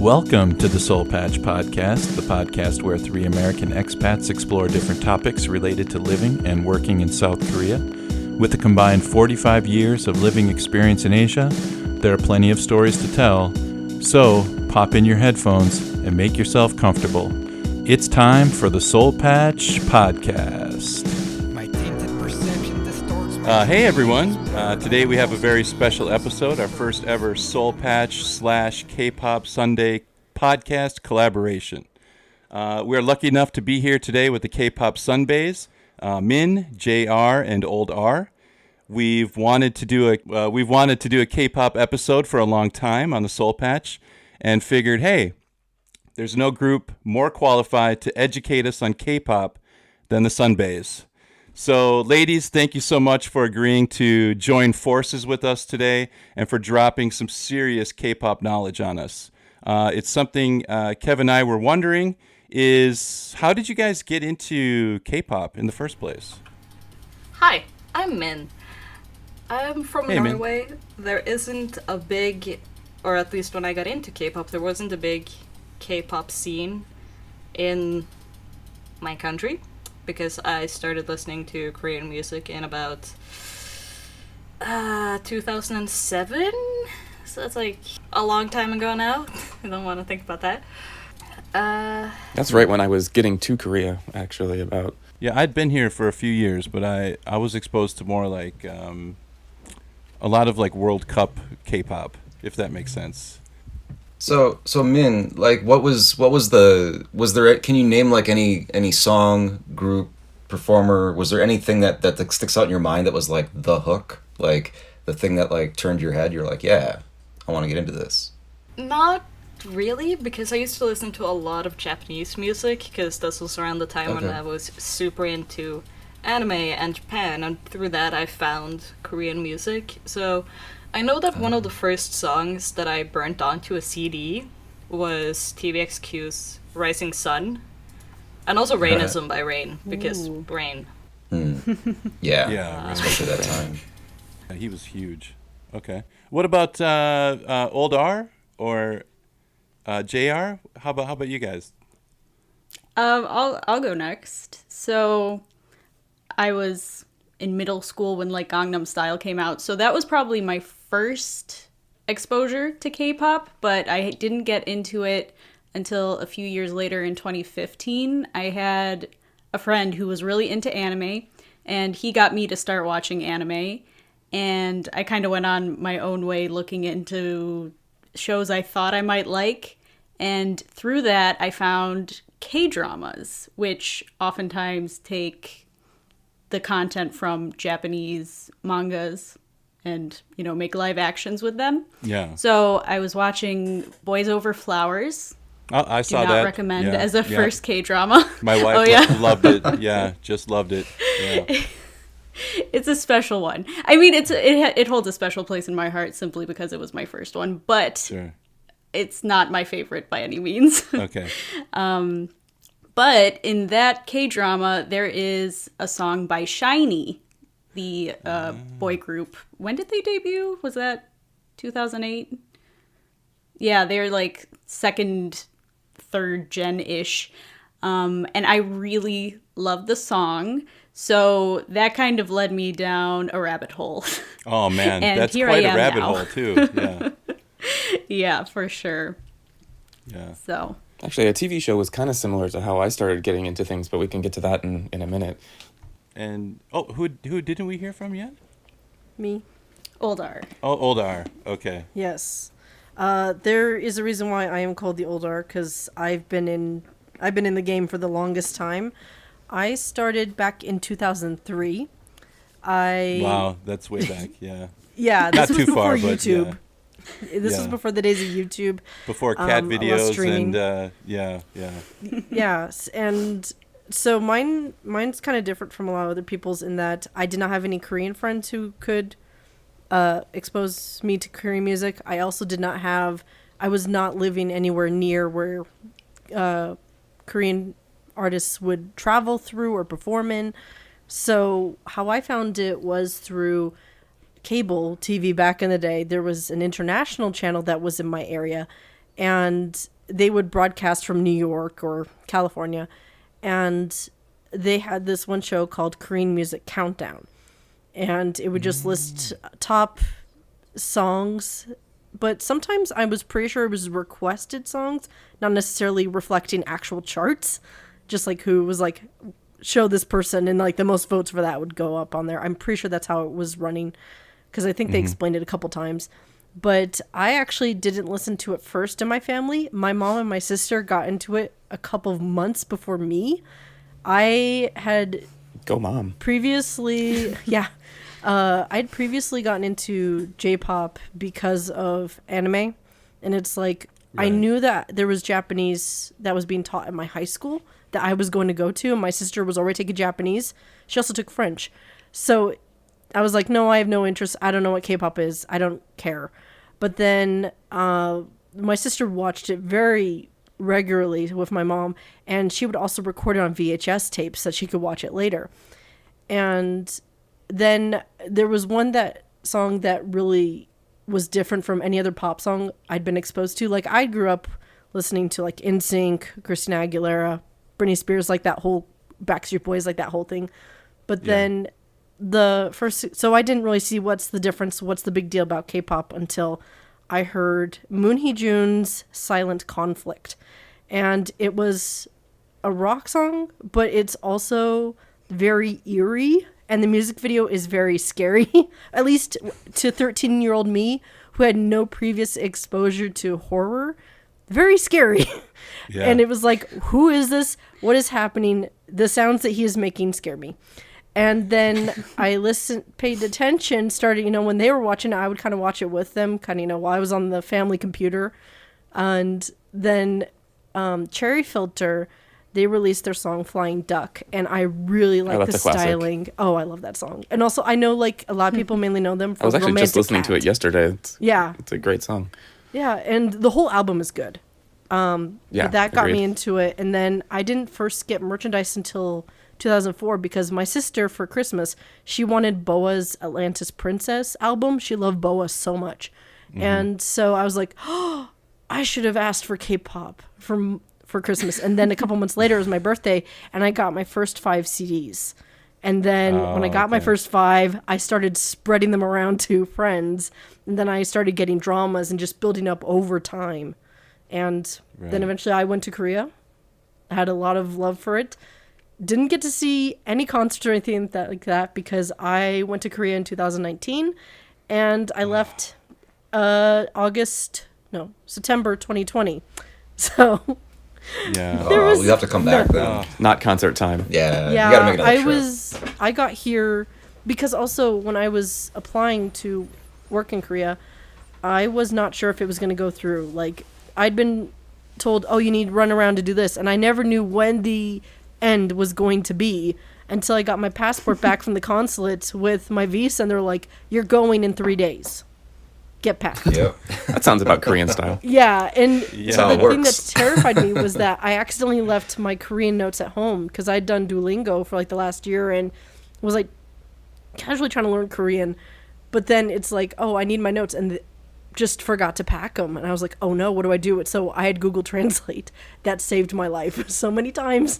Welcome to the Seoul Patch podcast, the podcast where three American expats explore different topics related to living and working in South Korea. With a combined 45 years of living experience in Asia, there are plenty of stories to tell. So, pop in your headphones and make yourself comfortable. It's time for the Seoul Patch podcast. Hey everyone, today we have a very special episode, our first ever Seoul Patch / K Pop Sundae podcast collaboration. We're lucky enough to be here today with the K Pop Sunbaes, Min, JR, and Old R. We've wanted to do a K Pop episode for a long time on the Seoul Patch, and figured, hey, there's no group more qualified to educate us on K Pop than the Sunbaes. So, ladies, thank you so much for agreeing to join forces with us today and for dropping some serious K-pop knowledge on us. It's something Kev and I were wondering is, how did you guys get into K-pop in the first place? Hi, I'm Min. I'm from Norway. Min. There isn't a big, or at least when I got into K-pop, there wasn't a big K-pop scene in my country, because I started listening to Korean music in about 2007. So that's like a long time ago now. I don't want to think about that. That's right when I was getting to Korea, actually, about. Yeah, I'd been here for a few years, but I was exposed to more like a lot of like World Cup K-pop, if that makes sense. So Min, like, was there, can you name like any song, group, performer? Was there anything that sticks out in your mind that was like the hook, like the thing that like turned your head? You're like, yeah, I want to get into this. Not really, because I used to listen to a lot of Japanese music, because this was around the time when I was super into anime and Japan, and through that I found Korean music. So I know that one of the first songs that I burnt onto a CD was TVXQ's Rising Sun, and also Rainism by Rain, because Rain. Yeah, especially that time. He was huge. Okay. What about Old R or JR? How about you guys? I'll go next. So I was in middle school when like Gangnam Style came out, so that was probably my first exposure to K-pop, but I didn't get into it until a few years later in 2015. I had a friend who was really into anime, and he got me to start watching anime, and I kind of went on my own way looking into shows I thought I might like, and through that I found K-dramas, which oftentimes take the content from Japanese mangas and, you know, make live actions with them. Yeah. So I was watching Boys Over Flowers. I saw that. Do not recommend as a first K-drama. My wife loved it. Yeah, just loved it. Yeah. It's a special one. I mean, it holds a special place in my heart simply because it was my first one, but it's not my favorite by any means. Okay. But in that K-drama, there is a song by SHINee, the boy group. When did they debut? Was that 2008? Yeah, they're like second, third gen-ish. And I really love the song. So that kind of led me down a rabbit hole. Oh, man. That's here quite I am a rabbit now. hole, too. Yeah. Yeah, for sure. Yeah. So. Actually, a TV show was kind of similar to how I started getting into things, but we can get to that in a minute. And, who didn't we hear from yet? Me. Old R. Oh, Old R. Okay. Yes. There is a reason why I am called the Old R, because I've been in the game for the longest time. I started back in 2003. Wow, that's way back, yeah. Yeah, this was before far, YouTube. But, This was before the days of YouTube. Before cat videos streaming. and, Yes, and so mine's kind of different from a lot of other people's in that I did not have any Korean friends who could expose me to Korean music. I also I was not living anywhere near where Korean artists would travel through or perform in. So how I found it was through cable TV back in the day. There was an international channel that was in my area, and they would broadcast from New York or California, and they had this one show called Korean Music Countdown, and it would just list top songs, but sometimes I was pretty sure it was requested songs, not necessarily reflecting actual charts, just like who was like, show this person, and like the most votes for that would go up on there. I'm pretty sure that's how it was running, because I think they explained it a couple times. But I actually didn't listen to it first in my family. My mom and my sister got into it a couple of months before me. I had Go mom. previously, I'd previously gotten into J-pop because of anime. And it's like, I knew that there was Japanese that was being taught at my high school that I was going to go to. And my sister was already taking Japanese. She also took French. So I was like, no, I have no interest. I don't know what K-pop is. I don't care. But then my sister watched it very regularly with my mom, and she would also record it on VHS tapes so that she could watch it later. And then there was one song that really was different from any other pop song I'd been exposed to. Like, I grew up listening to like NSYNC, Christina Aguilera, Britney Spears, like that whole Backstreet Boys, like that whole thing. But then so I didn't really see what's the difference, what's the big deal about K-pop until I heard Moon Hee-jun's Silent Conflict. And it was a rock song, but it's also very eerie, and the music video is very scary, at least to 13-year-old me who had no previous exposure to horror. Very scary. Yeah. And it was like, who is this? What is happening? The sounds that he is making scare me. And then I paid attention, started, when they were watching it, I would kind of watch it with them, while I was on the family computer. And then Cherry Filter, they released their song Flying Duck, and I really like the styling. Oh, I love that song. And also, I know like a lot of people mainly know them for I was actually Romantic just listening Cat. to it yesterday. Yeah. It's a great song. Yeah, and the whole album is good. But that got me into it. And then I didn't first get merchandise until 2004 because my sister, for Christmas, she wanted Boa's Atlantis Princess album. She loved Boa so much. And so I was like, oh, I should have asked for K-pop for Christmas. And then a couple months later, it was my birthday, and I got my first 5 CDs. And then when I got my first 5, I started spreading them around to friends. And then I started getting dramas and just building up over time. And then eventually I went to Korea. I had a lot of love for it. Didn't get to see any concerts or anything like that because I went to Korea in 2019. And I left September 2020. So... Yeah. We have to come back then. Not concert time. Yeah. You gotta make another trip. I got here because also when I was applying to work in Korea, I was not sure if it was going to go through. Like, I'd been told, oh, you need to run around to do this. And I never knew when the end was going to be until I got my passport back from the consulate with my visa. And they're like, you're going in 3 days. Get packed. Yep. That sounds about Korean style. Yeah, and So the thing that terrified me was that I accidentally left my Korean notes at home because I'd done Duolingo for like the last year and was like casually trying to learn Korean. But then it's like, oh, I need my notes, and just forgot to pack them. And I was like, oh no, what do I do? So I had Google Translate. That saved my life so many times.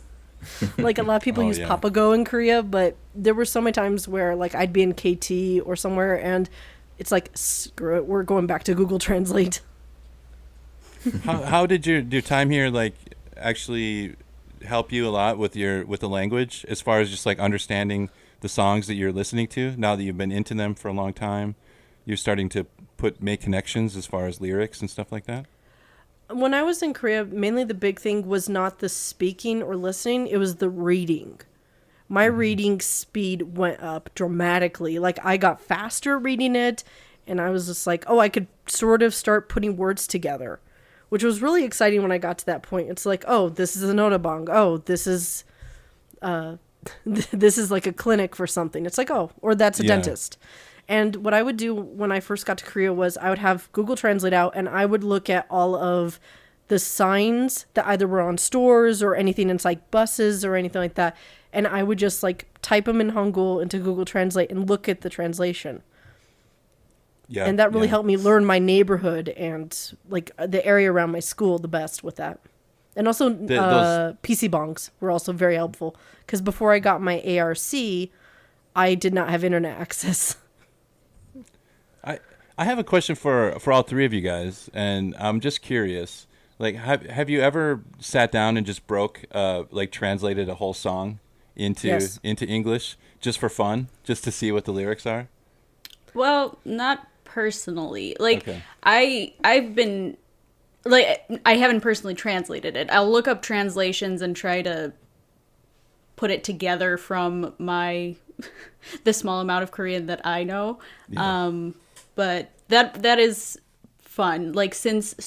Like a lot of people use Papago in Korea, but there were so many times where like I'd be in KT or somewhere and it's like, screw it, we're going back to Google Translate. How did your time here like actually help you a lot with the language as far as just like understanding the songs that you're listening to now that you've been into them for a long time? You're starting to make connections as far as lyrics and stuff like that? When I was in Korea, mainly the big thing was not the speaking or listening, it was the reading. My reading speed went up dramatically. Like, I got faster reading it, and I was just like, oh, I could sort of start putting words together, which was really exciting when I got to that point. It's like, oh, this is a notabang. Oh, this is this is like a clinic for something. It's like, oh, or that's a dentist. And what I would do when I first got to Korea was I would have Google Translate out, and I would look at all of the signs that either were on stores or anything inside buses or anything like that. And I would just like type them in Hangul into Google Translate and look at the translation. Yeah, and that really yeah. helped me learn my neighborhood and like the area around my school the best with that. And also those- PC bongs were also very helpful because before I got my ARC, I did not have internet access. I have a question for all three of you guys, and I'm just curious. Like, have you ever sat down and just like translated a whole song into Yes. into English just for fun, just to see what the lyrics are? Well, not personally. Like Okay. I've been like I haven't personally translated it. I'll look up translations and try to put it together from the small amount of Korean that I know. Yeah. But that is fun. Like since I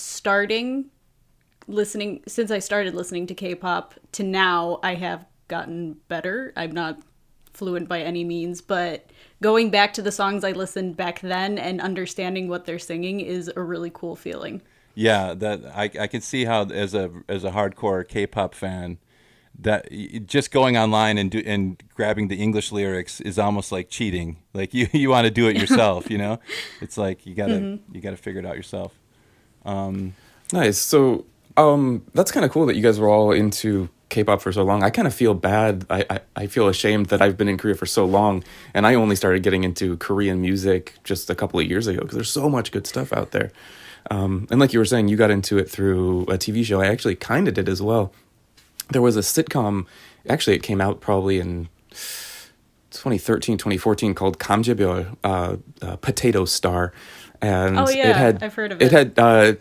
started listening to K-pop to now, I have gotten better. I'm not fluent by any means, but going back to the songs I listened back then and understanding what they're singing is a really cool feeling. Yeah, that I can see how as a hardcore K-pop fan, that just going online and grabbing the English lyrics is almost like cheating. Like you want to do it yourself, you know? It's like you gotta figure it out yourself. Nice. So that's kind of cool that you guys were all into K-pop for so long. I kind of feel bad. I feel ashamed that I've been in Korea for so long, and I only started getting into Korean music just a couple of years ago because there's so much good stuff out there. And like you were saying, you got into it through a TV show. I actually kind of did as well. There was a sitcom, actually it came out probably in 2013, 2014 called Kamjebyo, Potato Star. And Oh, yeah, it had, I've heard of it. it.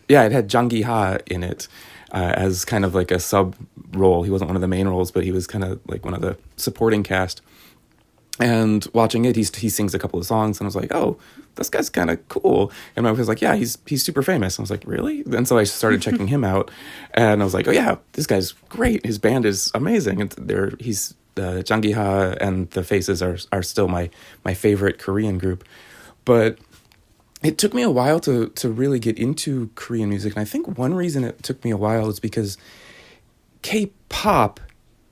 It had Jang Gi-ha in it as kind of like a sub role. He wasn't one of the main roles, but he was kind of like one of the supporting cast. And watching it, he sings a couple of songs, and I was like, "Oh, this guy's kind of cool." And my wife was like, "Yeah, he's super famous." And I was like, "Really?" And so I started checking him out, and I was like, "Oh yeah, this guy's great. His band is amazing." And he's Jang Gi-ha and the Faces are still my favorite Korean group, but it took me a while to really get into Korean music, and I think one reason it took me a while is because K-pop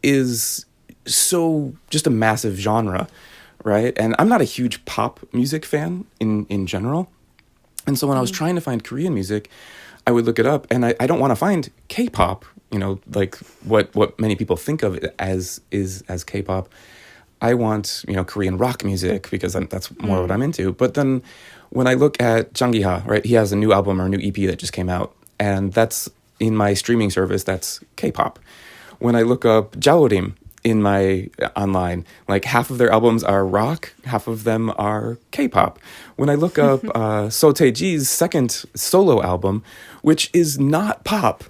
is so just a massive genre, right? And I'm not a huge pop music fan in general. And so when I was trying to find Korean music, I would look it up, and I don't want to find K-pop, like what many people think of it as K-pop. I want, Korean rock music because that's more what I'm into. But then when I look at Jang Gi-ha, right, he has a new album or a new EP that just came out, and that's in my streaming service, that's K-pop. When I look up Jaorim in my online, like half of their albums are rock, half of them are K-pop. When I look up Seo Taiji's second solo album, which is not pop,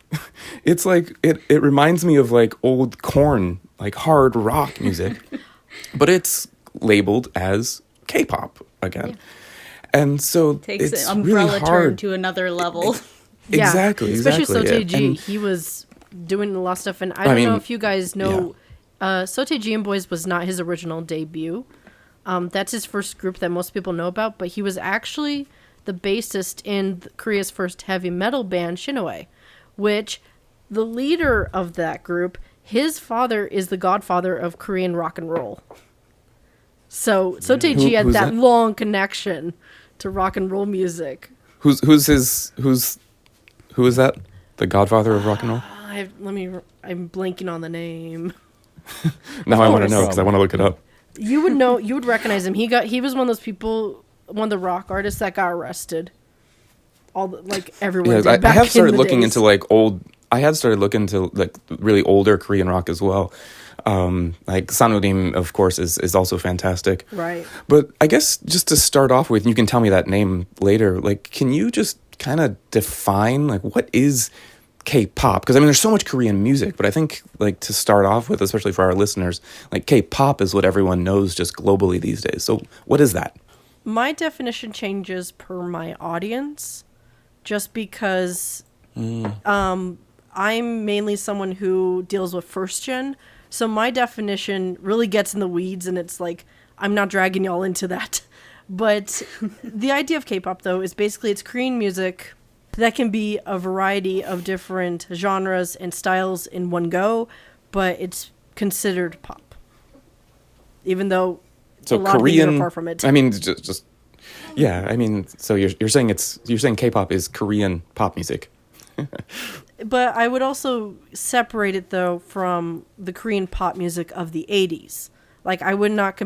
it's like it reminds me of like old Korn, like hard rock music, but it's labeled as K-pop again. Yeah. And so Takes it's an umbrella really turn hard. to another level. Yeah, Exactly. especially Seo Taiji. And He was doing a lot of stuff, and I don't know if you guys know, Seo Taiji and Boys was not his original debut. That's his first group that most people know about, but he was actually the bassist in Korea's first heavy metal band, Shinhwae, which the leader of that group, his father is the godfather of Korean rock and roll. So Seo Taiji had who's that that? long connection to rock and roll music. who is that? The godfather of rock and roll? I'm blanking on the name. Now I want to course. know because I want to look it up. You would know. You would recognize him. He was one of those people, one of the rock artists that got arrested. Everyone. Yeah, did I back have in started the looking days. into I have started looking into like really older Korean rock as well. Like Sanudim, of course, is also fantastic. Right. But I guess just to start off with, you can tell me that name later. Like, can you just kind of define like what is K-pop? Because I mean, there's so much Korean music, but I think like to start off with, especially for our listeners, like K-pop is what everyone knows just globally these days. So what is that? My definition changes per my audience, just because I'm mainly someone who deals with first gen. So my definition really gets in the weeds, and it's like I'm not dragging y'all into that. But the idea of K-pop, though, is basically it's Korean music that can be a variety of different genres and styles in one go, but it's considered pop, even though So a lot of things Korean, are far from it. I mean, just Yeah, I mean, so you're saying K-pop is Korean pop music. But I would also separate it though from the Korean pop music of the 80s. Like I would not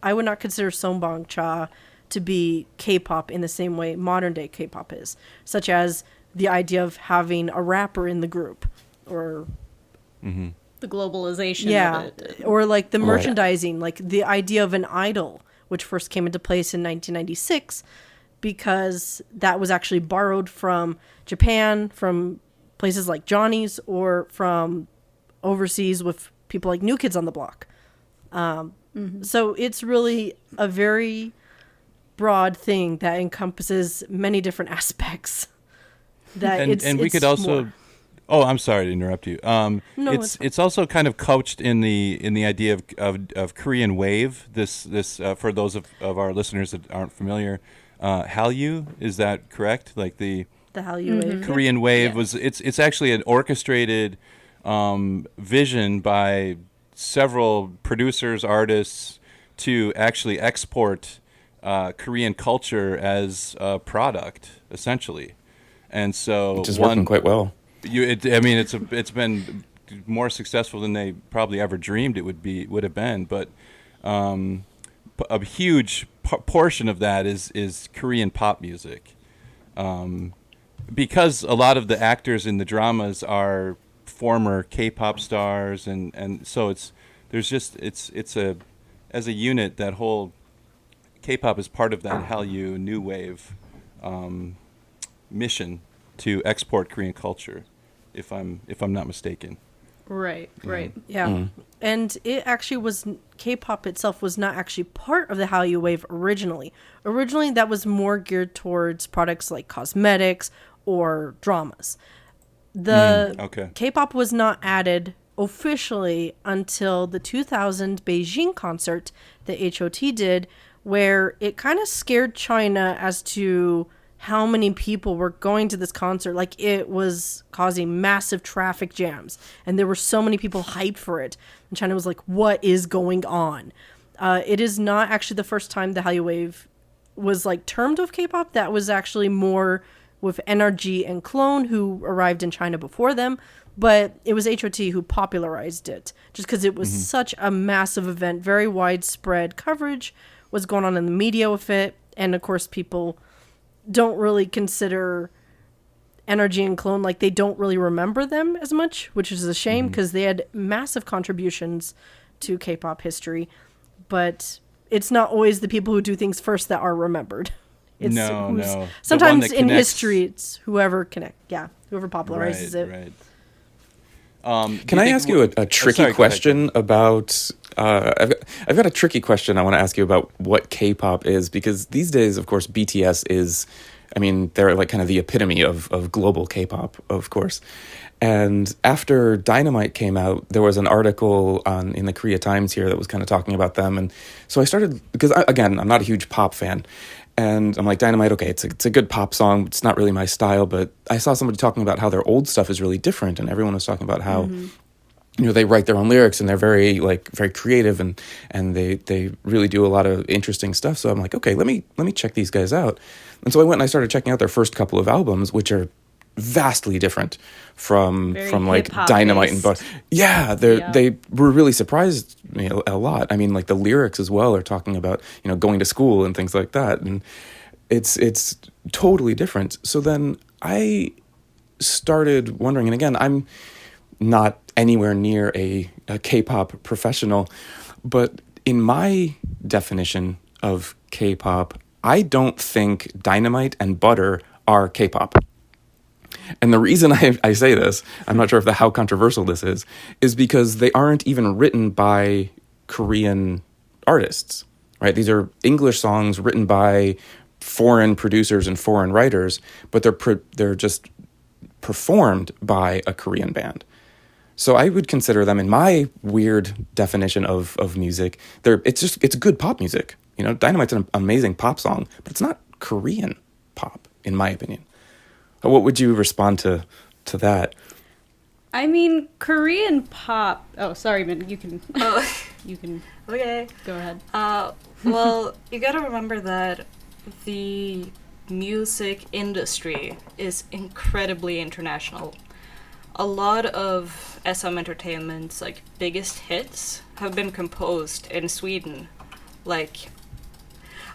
I would not consider Songbangcha to be K-pop in the same way modern day K-pop is, such as the idea of having a rapper in the group or The globalization yeah, of it. or like the merchandising, like the idea of an idol, which first came into place in 1996 because that was actually borrowed from Japan, from places like Johnny's, or from overseas with people like New Kids on the Block. So it's really a very broad thing that encompasses many different aspects. That And we could also more. Oh, I'm sorry to interrupt you. No, it's also kind of couched in the idea of Korean wave. This for those of our listeners that aren't familiar, Hallyu, is that correct? Like the Hallyu wave. Korean wave Yeah. was it's actually an orchestrated vision by several producers, artists to actually export Korean culture as a product, essentially. And so Which is working quite well. it's been more successful than they probably ever dreamed it would have been. But a huge portion of that is Korean pop music, because a lot of the actors in the dramas are former K-pop stars, and so it's as a unit, that whole K-pop is part of that Hallyu new wave mission to export Korean culture, if I'm not mistaken. Right. Yeah. And it actually was, K-pop itself was not actually part of the Hallyu wave originally. Originally, that was more geared towards products like cosmetics or dramas. The K-pop was not added officially until the 2000 Beijing concert that H.O.T did, where it kind of scared China as to how many people were going to this concert. Like, it was causing massive traffic jams, and there were so many people hyped for it. And China was like, what is going on? It is not actually the first time the Hallyu wave was like termed with K-pop. That was actually more with NRG and Clone, who arrived in China before them. But it was H.O.T who popularized it, just because it was such a massive event, very widespread coverage was going on in the media with it. And of course, people don't really consider NRG and Clone, like, they don't really remember them as much, which is a shame because they had massive contributions to K-pop history. But it's not always the people who do things first that are remembered. It's No. Sometimes in history, it's whoever whoever popularizes it. Right. Can I ask you a tricky question about? I've got a tricky question I want to ask you about what K-pop is, because these days, of course, BTS is. I mean, they're like kind of the epitome of global K-pop, of course. And after Dynamite came out, there was an article in the Korea Times here that was kind of talking about them, and so I started, because again, I'm not a huge pop fan. And I'm like, Dynamite, okay, it's a good pop song. It's not really my style, but I saw somebody talking about how their old stuff is really different, and everyone was talking about how, they write their own lyrics, and they're very creative, and they really do a lot of interesting stuff. So I'm like, okay, let me check these guys out. And so I went and I started checking out their first couple of albums, which are vastly different from like Dynamite and Boys. Yeah, they were really surprised me a lot. I mean, like the lyrics as well are talking about going to school and things like that, and it's totally different. So then I started wondering, and again, I'm not anywhere near a K-pop professional, but in my definition of K-pop, I don't think Dynamite and Butter are K-pop. And the reason I say this, I'm not sure how controversial this is because they aren't even written by Korean artists, right? These are English songs written by foreign producers and foreign writers, but they're just performed by a Korean band. So I would consider them, in my weird definition of music, it's good pop music. Dynamite's an amazing pop song, but it's not Korean pop, in my opinion. What would you respond to that? I mean, Korean pop. Oh, sorry, man. You can. Oh, You can okay. go ahead. Well, you gotta remember that the music industry is incredibly international. A lot of SM Entertainment's like biggest hits have been composed in Sweden. Like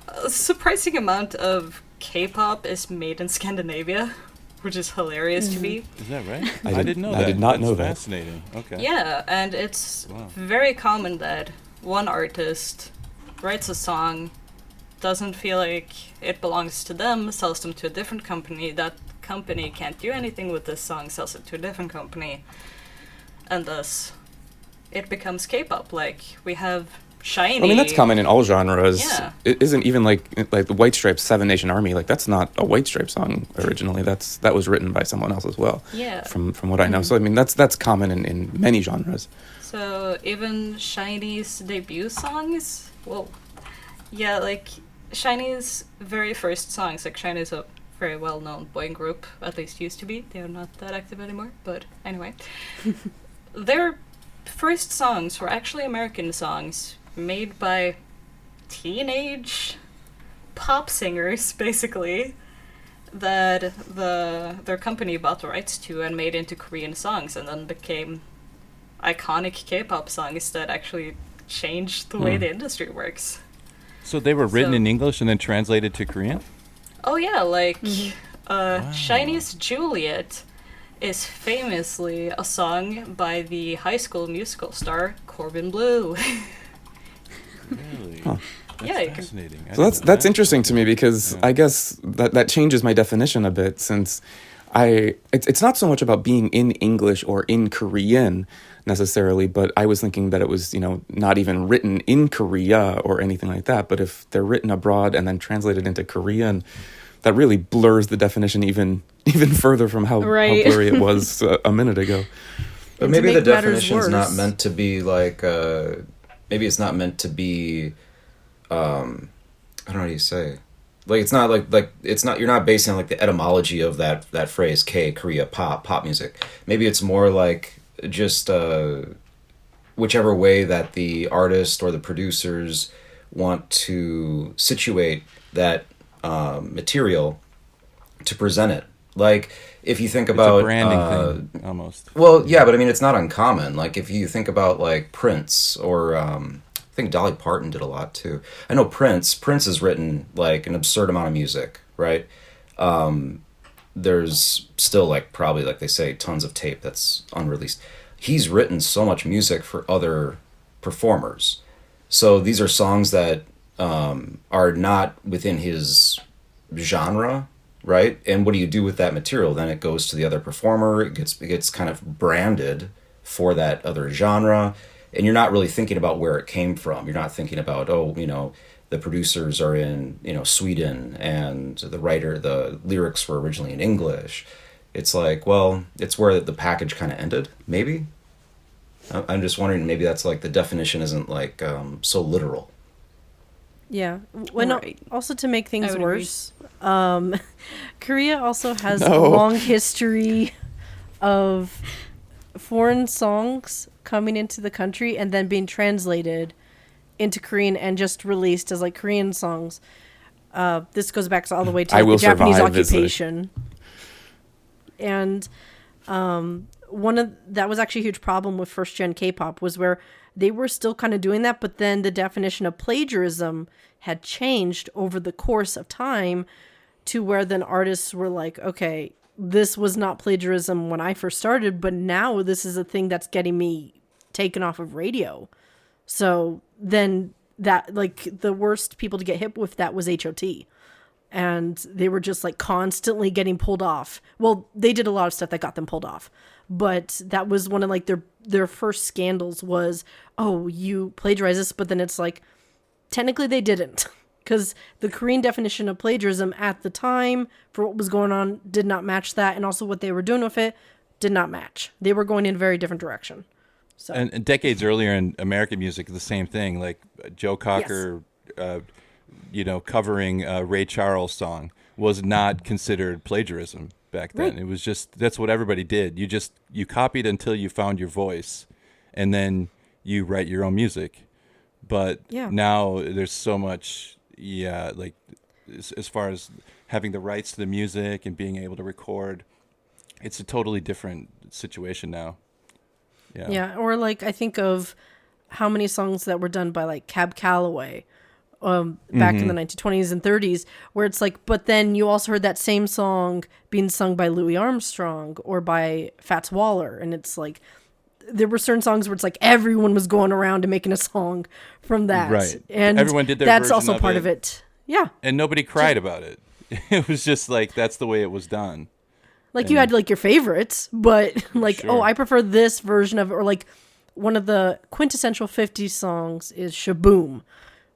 a surprising amount of K-pop is made in Scandinavia, which is hilarious to me. Is that right? I didn't know that. I did not That's know that. Fascinating. Okay. Yeah, and it's Wow. very common that one artist writes a song, doesn't feel like it belongs to them, sells them to a different company. That company can't do anything with this song, sells it to a different company, and thus it becomes K-pop. Like we have Shiny. I mean, that's common in all genres. Yeah. It isn't even like the White Stripes' Seven Nation Army. Like that's not a White Stripes song originally. That was written by someone else as well. Yeah. From what I know. So I mean, that's common in many genres. So even Shiny's debut songs, well, yeah, like Shiny's very first songs, like Shiny's a very well-known boy group, at least used to be. They are not that active anymore, but anyway. Their first songs were actually American songs made by teenage pop singers, basically, that their company bought the rights to and made into Korean songs, and then became iconic K-pop songs that actually changed the way the industry works. So they were written So- in English and then translated to Korean? Oh yeah, like Shiny's Juliet is famously a song by the High School Musical star Corbin Bleu. Really? Huh. That's Yeah, you can- fascinating. I So didn't know that's that. interesting to me because I guess that changes my definition a bit since it's not so much about being in English or in Korean necessarily, but I was thinking that it was, not even written in Korea or anything like that. But if they're written abroad and then translated into Korean, that really blurs the definition even further from how Right. blurry it was a minute ago. But And to maybe the make matters definition's not worse- meant to be like. Maybe it's not meant to be. I don't know how do you say. Like it's not like it's not. You're not basing on like the etymology of that phrase K Korea pop music. Maybe it's more like just whichever way that the artist or the producers want to situate that material to present it. Like if you think It's about a branding thing, almost. well, yeah, but I mean, it's not uncommon. Like, if you think about, like, Prince, or I think Dolly Parton did a lot, too. I know Prince has written, like, an absurd amount of music, right? There's still, like, probably, like they say, tons of tape that's unreleased. He's written so much music for other performers. So these are songs that are not within his genre, right? And what do you do with that material? Then it goes to the other performer. It gets kind of branded for that other genre, and you're not really thinking about where it came from. You're not thinking about the producers are in Sweden and the lyrics were originally in English. It's like, well, it's where the package kind of ended. Maybe I'm just wondering. Maybe that's like the definition isn't like so literal. Yeah. Well, no, Right. also to make I things would agree. worse, Korea also has a No. long history of foreign songs coming into the country and then being translated into Korean and just released as like Korean songs. This goes back all the way to I like, Will the Japanese Survive is occupation. And that was actually a huge problem with first gen K-pop was where they were still kind of doing that, but then the definition of plagiarism had changed over the course of time to where then artists were like, okay, this was not plagiarism when I first started, but now this is a thing that's getting me taken off of radio. So then that, like, the worst people to get hit with that was H.O.T. And they were just like constantly getting pulled off. Well, they did a lot of stuff that got them pulled off, but that was one of like their first scandals was, oh, you plagiarized this, but then it's like, technically they didn't, because the Korean definition of plagiarism at the time for what was going on did not match that, and also what they were doing with it did not match. They were going in a very different direction. So And decades earlier in American music, the same thing. Like Joe Cocker, covering a Ray Charles song was not considered plagiarism back then. Right. It was just that's what everybody did. You copied until you found your voice, and then you write your own music. but Yeah. now there's so much, like as far as having the rights to the music and being able to record, it's a totally different situation now. Yeah. Yeah, or like I think of how many songs that were done by like Cab Calloway back in the 1920s and 30s, where it's like, but then you also heard that same song being sung by Louis Armstrong or by Fats Waller, and it's like there were certain songs where it's like everyone was going around and making a song from that, Right. and Everyone did their that's version also of part it. of it. Yeah, And nobody cried about it. It was just like, that's the way it was done. like you had like your favorites, but like, Sure. oh, I prefer this version of it, or like one of the quintessential 50s songs is Shaboom,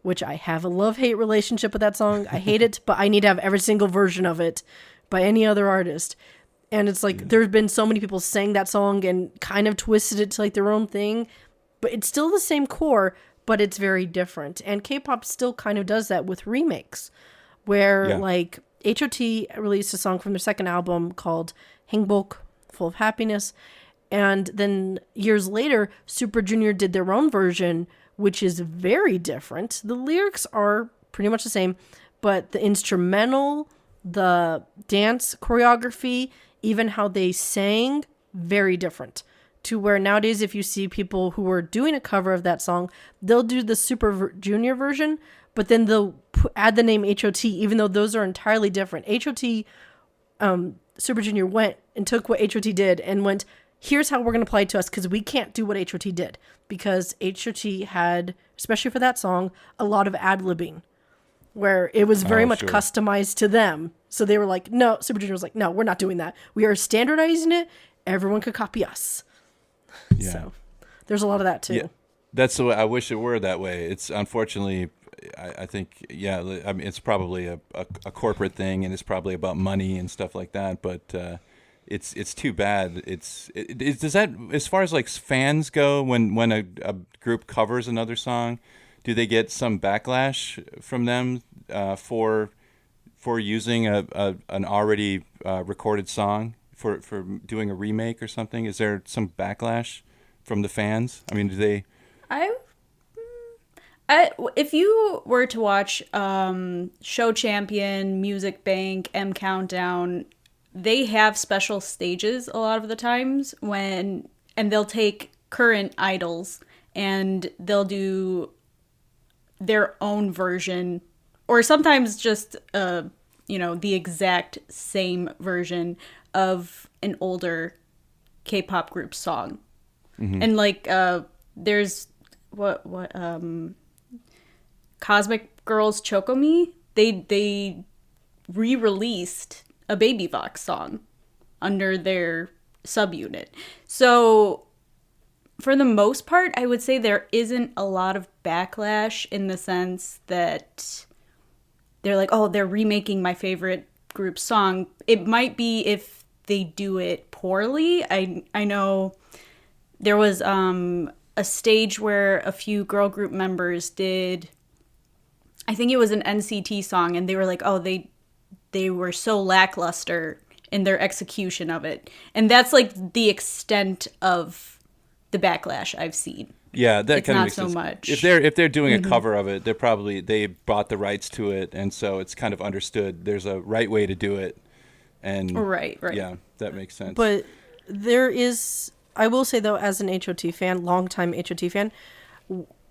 which I have a love-hate relationship with that song. I hate it, but I need to have every single version of it by any other artist. And it's like, there's been so many people sang that song and kind of twisted it to like their own thing, but it's still the same core, but it's very different. And K-pop still kind of does that with remakes, where like H.O.T released a song from their second album called Hangbok, Full of Happiness. And then years later, Super Junior did their own version, which is very different. The lyrics are pretty much the same, but the instrumental, the dance choreography, even how they sang, very different. To where nowadays, if you see people who are doing a cover of that song, they'll do the Super Junior version, but then they'll add the name H.O.T, even though those are entirely different. H.O.T, Super Junior went and took what H.O.T did and went, here's how we're going to apply it to us, because we can't do what H.O.T did. Because H.O.T had, especially for that song, a lot of ad-libbing, where it was very much sure. customized to them. So they were like, no, Super Junior was like, no, we're not doing that. We are standardizing it. Everyone could copy us. Yeah. So there's a lot of that too. Yeah. That's the way I wish it were that way. It's unfortunately, I think, I mean, it's probably a corporate thing, and it's probably about money and stuff like that. But it's too bad. Does that, as far as like fans go, when a group covers another song, do they get some backlash from them for using an already recorded song for doing a remake or something? Is there some backlash from the fans? I mean, do they? If you were to watch Show Champion, Music Bank, M Countdown, they have special stages a lot of the times and they'll take current idols and they'll do their own version, or sometimes just the exact same version of an older K-pop group song. And like there's Cosmic Girls Chocomi, they re-released a Baby Vox song under their subunit. So for the most part, I would say there isn't a lot of backlash in the sense that they're like, oh, they're remaking my favorite group song. It might be if they do it poorly. I know there was a stage where a few girl group members did, I think it was an NCT song, and they were like, oh, they were so lackluster in their execution of it. And that's like the extent of the backlash I've seen. Yeah, that It's kind of not makes so sense. much. If they're doing a cover of it, they bought the rights to it, and so it's kind of understood. There's a right way to do it, and Right. Yeah, that makes sense. But there is, I will say though, as an H.O.T fan, longtime H.O.T fan,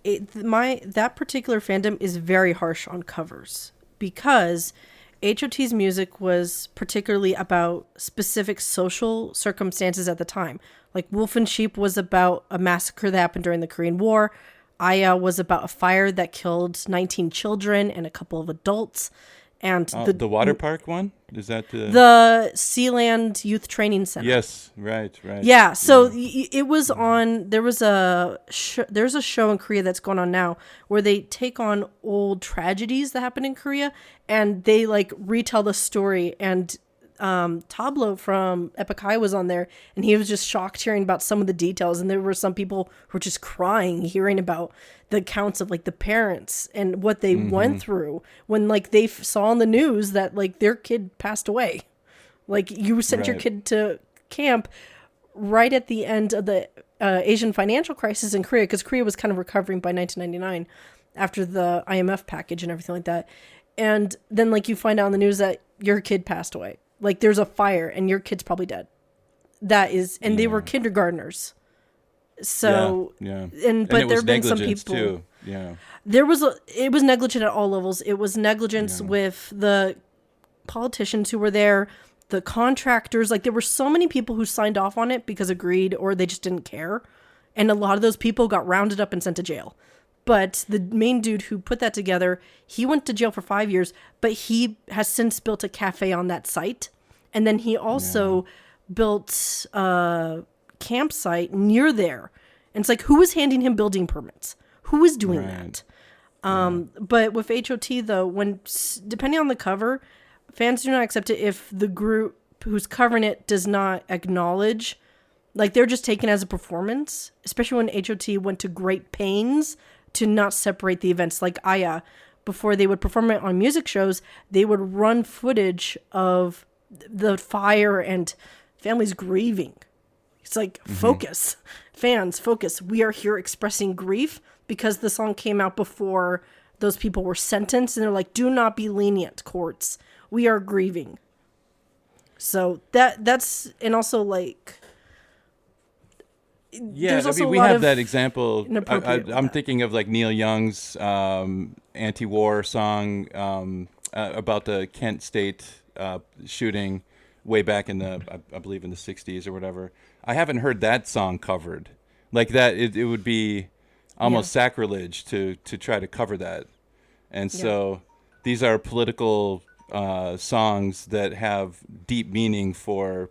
that particular fandom is very harsh on covers, because H.O.T's music was particularly about specific social circumstances at the time. Like Wolf and Sheep was about a massacre that happened during the Korean War. Aya was about a fire that killed 19 children and a couple of adults. And the water park one? Is that the Sealand Youth Training Center? Yes, right. Yeah, so it was on. There's a show in Korea that's going on now where they take on old tragedies that happened in Korea and they like retell the story. And Tablo from Epic High was on there, and he was just shocked hearing about some of the details. And there were some people who were just crying hearing about the accounts of like the parents and what they went through when like they saw on the news that like their kid passed away. Like you sent your kid to camp right at the end of the Asian financial crisis in Korea, because Korea was kind of recovering by 1999 after the IMF package and everything like that. And then like you find out on the news that your kid passed away. Like there's a fire and your kid's probably dead. That is, and they were kindergartners. So but there have been some people too. Yeah. It was negligent at all levels. It was negligence with the politicians who were there, the contractors. Like there were so many people who signed off on it because agreed or they just didn't care. And a lot of those people got rounded up and sent to jail. But the main dude who put that together, he went to jail for 5 years, but he has since built a cafe on that site. And then he also built a campsite near there. And it's like, who is handing him building permits? Who is doing that? But with H.O.T, though, depending on the cover, fans do not accept it if the group who's covering it does not acknowledge. Like, they're just taken as a performance, especially when H.O.T went to great pains to not separate the events. Like Aya, before they would perform it on music shows, they would run footage of the fire and families grieving. It's like, focus. Fans, focus. We are here expressing grief because the song came out before those people were sentenced. And they're like, do not be lenient, courts. We are grieving. So that's, and also like, yeah, I mean, we have that example. I'm thinking of like Neil Young's anti-war song about the Kent State shooting way back in I believe in the 60s or whatever. I haven't heard that song covered. Like that, it would be almost sacrilege to try to cover that. And so these are political songs that have deep meaning for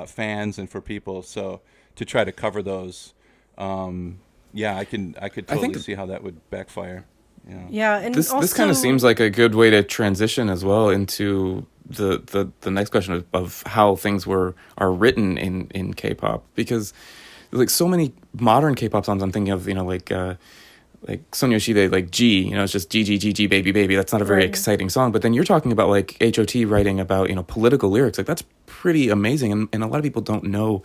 fans and for people. So to try to cover those, I could totally see how that would backfire. Yeah, and this kind of seems like a good way to transition as well into the next question of how things are written in K-pop, because like so many modern K-pop songs I'm thinking of, like Son Yoshide, like G, it's just G G G G baby baby. That's not a very exciting song. But then you're talking about like H.O.T writing about political lyrics. Like that's pretty amazing, and a lot of people don't know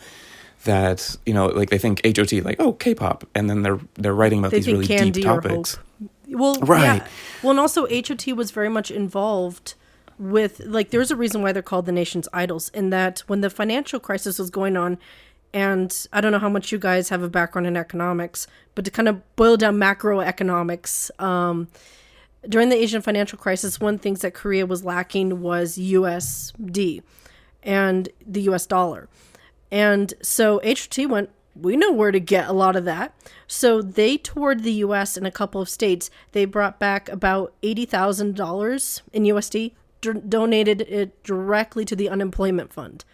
that like they think H.O.T like K-pop, and then they're writing about these really deep topics. Well, right. Yeah. Well, and also H.O.T was very much involved with, like, there's a reason why they're called the nation's idols, in that when the financial crisis was going on, and I don't know how much you guys have a background in economics, but to kind of boil down macroeconomics, during the Asian financial crisis, one of the things that Korea was lacking was USD and the US dollar. And so H.O.T went, we know where to get a lot of that. So they toured the U.S. in a couple of states. They brought back about $80,000 in USD, donated it directly to the unemployment fund.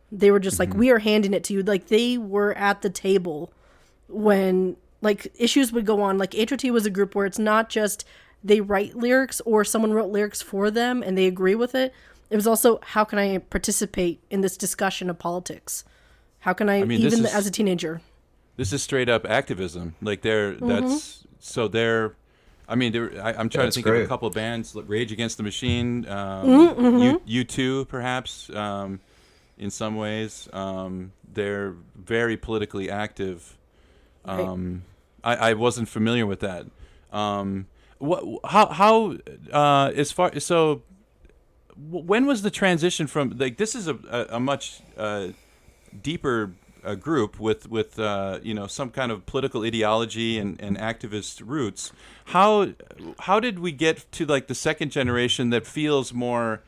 They were just like, we are handing it to you. Like, they were at the table when, like, issues would go on. Like, H.O.T was a group where it's not just they write lyrics or someone wrote lyrics for them and they agree with it. It was also, how can I participate in this discussion of politics? How can I even as a teenager? This is straight up activism. Like I'm trying to think of a couple of bands, like Rage Against the Machine, U2 perhaps, in some ways. They're very politically active. I wasn't familiar with that. When was the transition from, like, this is a much deeper group with some kind of political ideology and activist roots. How did we get to like the second generation that feels more?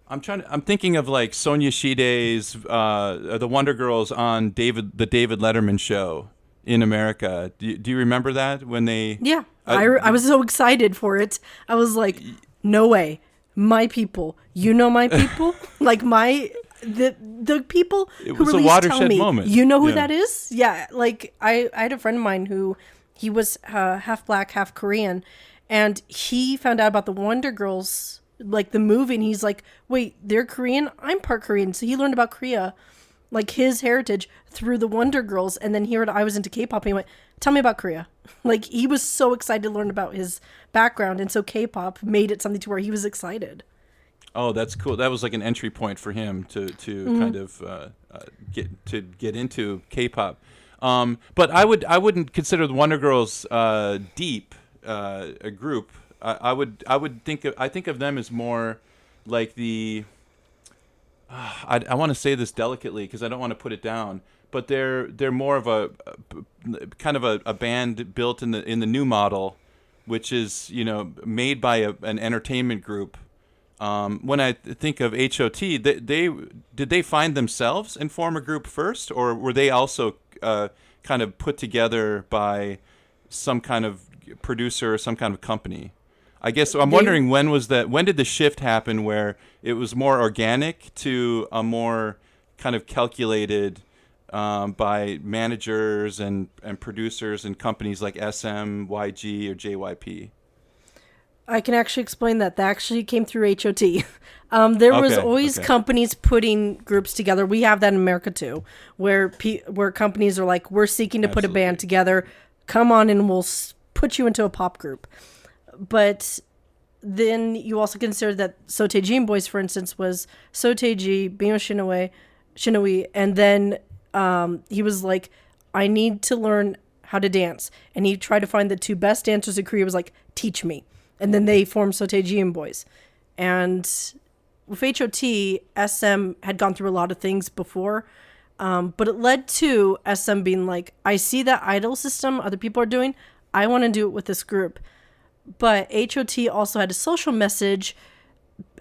I'm thinking of like Son Yoshide's the Wonder Girls on the David Letterman show in America. Do you remember that when they? Yeah, I was so excited for it. I was like, no way, my people, my people, like the people who released Tell Me, moment. You know who that is? Yeah, like I had a friend of mine who he was half black, half Korean, and he found out about the Wonder Girls, like the movie, and he's like, wait, they're Korean? I'm part Korean. So he learned about Korea, like his heritage, through the Wonder Girls, and then he heard I was into K-pop, and he went, tell me about Korea. Like, he was so excited to learn about his background, and so K-pop made it something to where he was excited. Oh, that's cool. That was like an entry point for him to kind of get into K-pop. But I wouldn't consider the Wonder Girls deep a group. I think of them as more like the. I want to say this delicately because I don't want to put it down, but they're more of a kind of a band built in the new model, which is made by an entertainment group. When I think of H.O.T, did they find themselves and form a group first, or were they also kind of put together by some kind of producer or some kind of company? I guess I'm wondering when did the shift happen where it was more organic to a more kind of calculated by managers and producers and companies like SM, YG, or JYP? I can actually explain that. That actually came through H.O.T. There was always companies putting groups together. We have that in America too, where companies are like, we're seeking to put a band together. Come on and we'll put you into a pop group. But then you also consider that Seo Taiji and Boys, for instance, was Seo Taiji, Bino Shinoe, and then he was like, I need to learn how to dance. And he tried to find the two best dancers in Korea, was like, teach me. And then they formed Seo Taiji and Boys. And with H.O.T, SM had gone through a lot of things before, but it led to SM being like, I see that idol system other people are doing. I want to do it with this group. But H.O.T also had a social message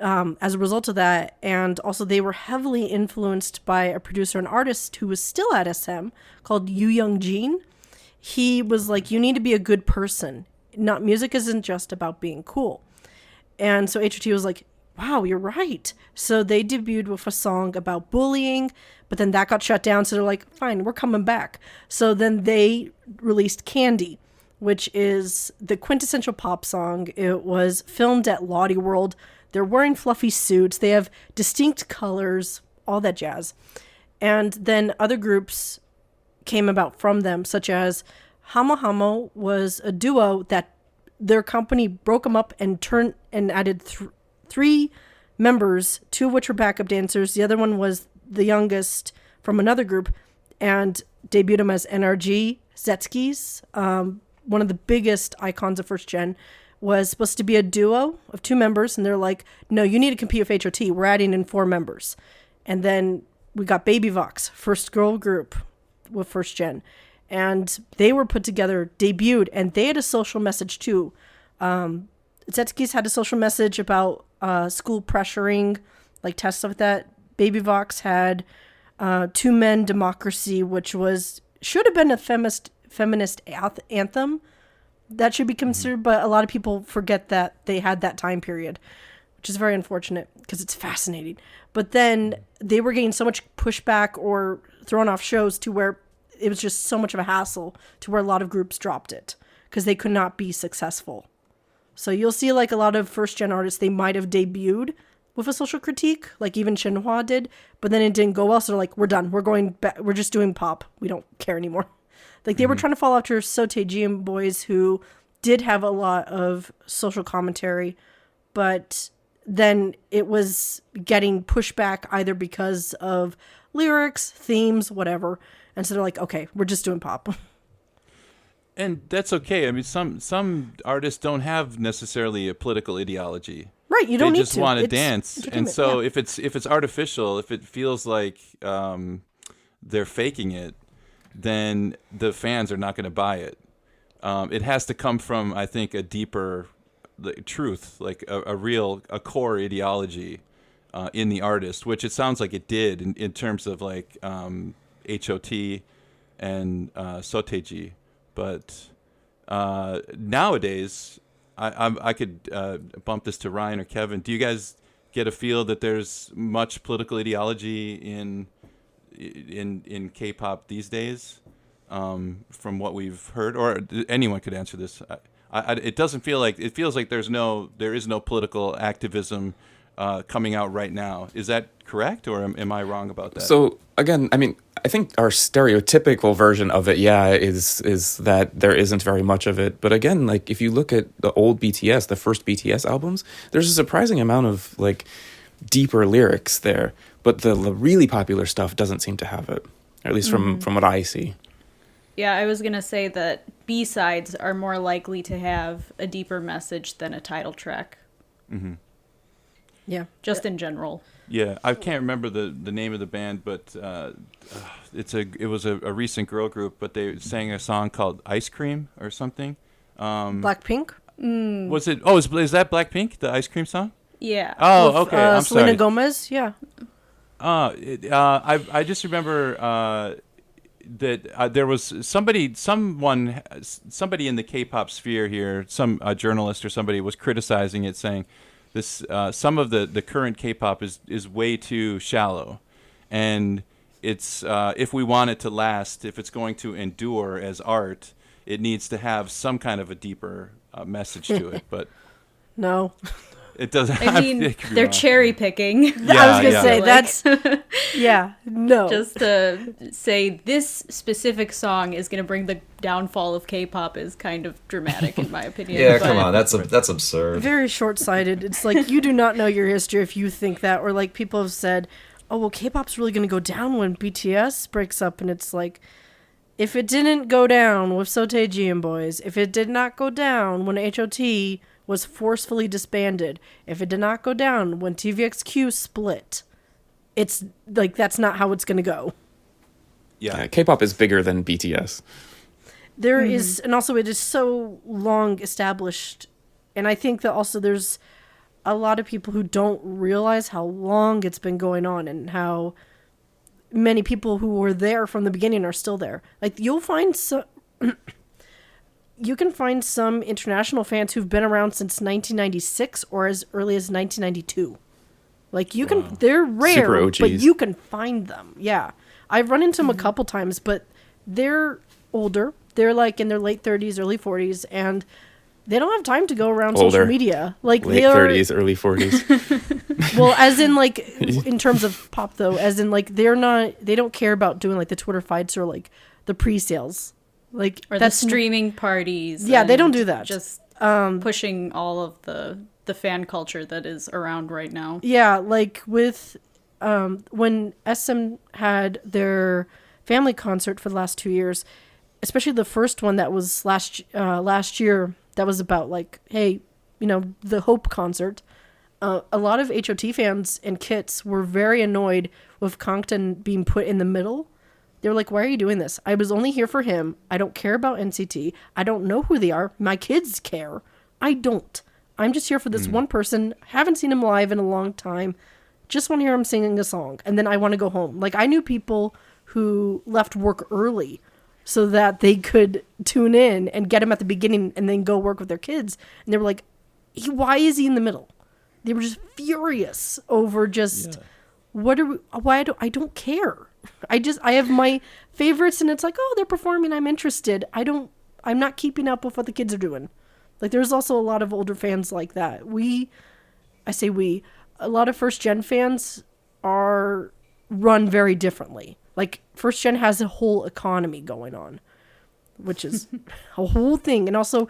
as a result of that. And also they were heavily influenced by a producer and artist who was still at SM called Yoo Young-jin. He was like, you need to be a good person. Music isn't just about being cool. And so H.O.T was like, wow, you're right. So they debuted with a song about bullying, but then that got shut down. So they're like, fine, we're coming back. So then they released Candy, which is the quintessential pop song. It was filmed at Lottie World. They're wearing fluffy suits. They have distinct colors, all that jazz. And then other groups came about from them, such as Mamamoo was a duo that their company broke them up and added three members, two of which were backup dancers. The other one was the youngest from another group, and debuted them as NRG. Zetskis, one of the biggest icons of first gen, was supposed to be a duo of two members, and they're like, no, you need to compete with H.O.T. We're adding in 4 members. And then we got Baby Vox, first girl group with first gen. And they were put together, debuted, and they had a social message too. Zetskis had a social message about school pressuring, like tests of that. Baby Vox had Two Men Democracy, which should have been a feminist anthem that should be considered, but a lot of people forget that they had that time period, which is very unfortunate because it's fascinating. But then they were getting so much pushback or thrown off shows to where it was just so much of a hassle to where a lot of groups dropped it because they could not be successful. So you'll see like a lot of first gen artists, they might have debuted with a social critique, like even Shinhwa did, but then it didn't go well. So they're like, we're done. We're going back. We're just doing pop. We don't care anymore. Like they were trying to follow after Seo Taiji and Boys, who did have a lot of social commentary, but then it was getting pushback either because of lyrics, themes, whatever. And so they're like, okay, we're just doing pop. And that's okay. I mean, some artists don't have necessarily a political ideology. Right, you don't need to. They just want to dance. And so if it's artificial, if it feels like they're faking it, then the fans are not going to buy it. It has to come from, I think, a deeper truth, like a core ideology in the artist, which it sounds like it did in terms of like H.O.T and Seo Taiji. But nowadays, I could bump this to Ryan or Kevin. Do you guys get a feel that there's much political ideology in K-pop these days, from what we've heard? Or anyone could answer this. It doesn't feel like it feels like there is no political activism coming out right now. Is that correct, or am I wrong about that? So again, I mean, I think our stereotypical version of it, is that there isn't very much of it. But again, like if you look at the old BTS, the first BTS albums, there's a surprising amount of like deeper lyrics there, but the really popular stuff doesn't seem to have it, or at least from what I see. Yeah, I was going to say that B-sides are more likely to have a deeper message than a title track. Mm-hmm. Yeah. Just in general. Yeah, I can't remember the name of the band, but it was a recent girl group, but they sang a song called Ice Cream or something. Blackpink? Was it? Oh, is that Blackpink, the Ice Cream song? Yeah. Oh, okay. I'm Selena sorry. Gomez, yeah. I just remember that there was somebody in the K-pop sphere here, some journalist or somebody was criticizing it, saying this some of the current K-pop is way too shallow, and it's if we want it to last, if it's going to endure as art, it needs to have some kind of a deeper message to it. But No. it doesn't. I mean, it could be they're wrong. cherry picking. I was going to say, Like- that's... Yeah, no. Just to say this specific song is going to bring the downfall of K-pop is kind of dramatic in my opinion. Yeah, but come on, that's absurd. Very short-sighted. It's like, you do not know your history if you think that. Or like people have said, oh, well, K-pop's really going to go down when BTS breaks up. And it's like, if it didn't go down with Seo Taiji and Boys, if it did not go down when H.O.T was forcefully disbanded, if it did not go down when TVXQ split, it's like, that's not how it's going to go. Yeah. K-pop is bigger than BTS. There is, and also it is so long established, and I think that also there's a lot of people who don't realize how long it's been going on and how many people who were there from the beginning are still there. Like, you'll find you can find some international fans who've been around since 1996 or as early as 1992. Like, you can, they're rare, Super but OGs. you can find them. Yeah. I've run into them a couple times, but they're older. They're like in their late 30s, early 40s, and they don't have time to go around Older. social media. Like, Late they are, 30s, early 40s. well, as in like in terms of pop though, as in like they don't care about doing like the Twitter fights or like the pre-sales. Like, or that's the streaming parties. Yeah, they don't and do that. Just pushing all of the fan culture that is around right now. Yeah, like with when SM had their family concert for the last 2 years, especially the first one that was last year, that was about like, hey, the Hope concert. A lot of H.O.T fans and kits were very annoyed with Kangtan being put in the middle. They were like, why are you doing this? I was only here for him. I don't care about NCT. I don't know who they are. My kids care. I don't. I'm just here for this one person. Haven't seen him live in a long time. Just want to hear him singing a song. And then I want to go home. Like, I knew people who left work early so that they could tune in and get him at the beginning and then go work with their kids. And they were like, why is he in the middle? They were just furious over just, I don't care. I have my favorites and it's like, oh, they're performing. I'm interested. I'm not keeping up with what the kids are doing. Like, there's also a lot of older fans like that. A lot of first gen fans are run very differently. Like, first gen has a whole economy going on, which is a whole thing. And also,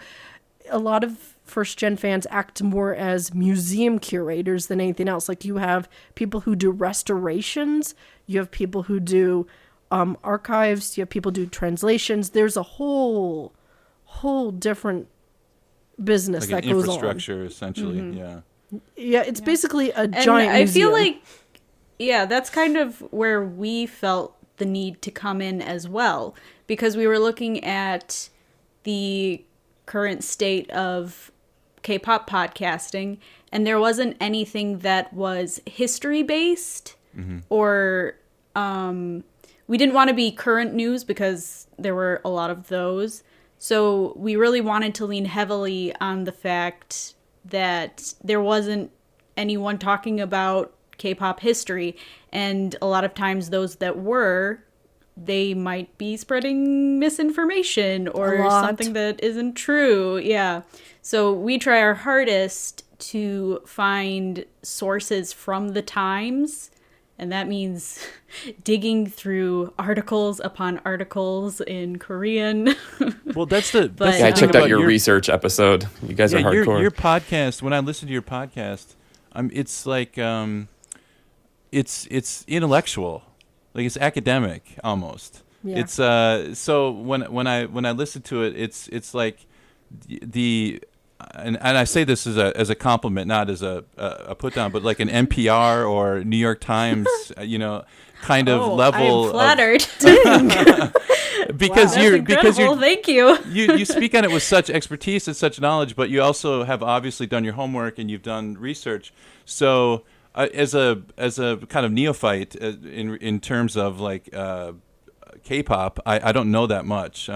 a lot of first gen fans act more as museum curators than anything else. Like, you have people who do restorations, you have people who do archives, you have people who do translations. There's a whole different business Like that an goes on. infrastructure, essentially. Yeah. Yeah, it's basically a And giant I museum. feel like, yeah, that's kind of where we felt the need to come in as well, because we were looking at the current state of K-pop podcasting, and there wasn't anything that was history-based, or we didn't want to be current news because there were a lot of those. So we really wanted to lean heavily on the fact that there wasn't anyone talking about K-pop history, and a lot of times those that were, they might be spreading misinformation or something that isn't true. Yeah. So we try our hardest to find sources from the times, and that means digging through articles upon articles in Korean. Well, that's the But- Yeah, I thing checked out about your research episode. You guys are hardcore. Your podcast. When I listen to your podcast, it's like it's intellectual, like it's academic almost. Yeah. It's so when I listen to it, it's like the and I say this as a compliment, not as a put down, but like an NPR or New York Times, kind of level. I'm flattered. Because wow, you're thank you. you speak on it with such expertise and such knowledge, but you also have obviously done your homework and you've done research. So as a kind of neophyte in terms of like K-pop, I don't know that much.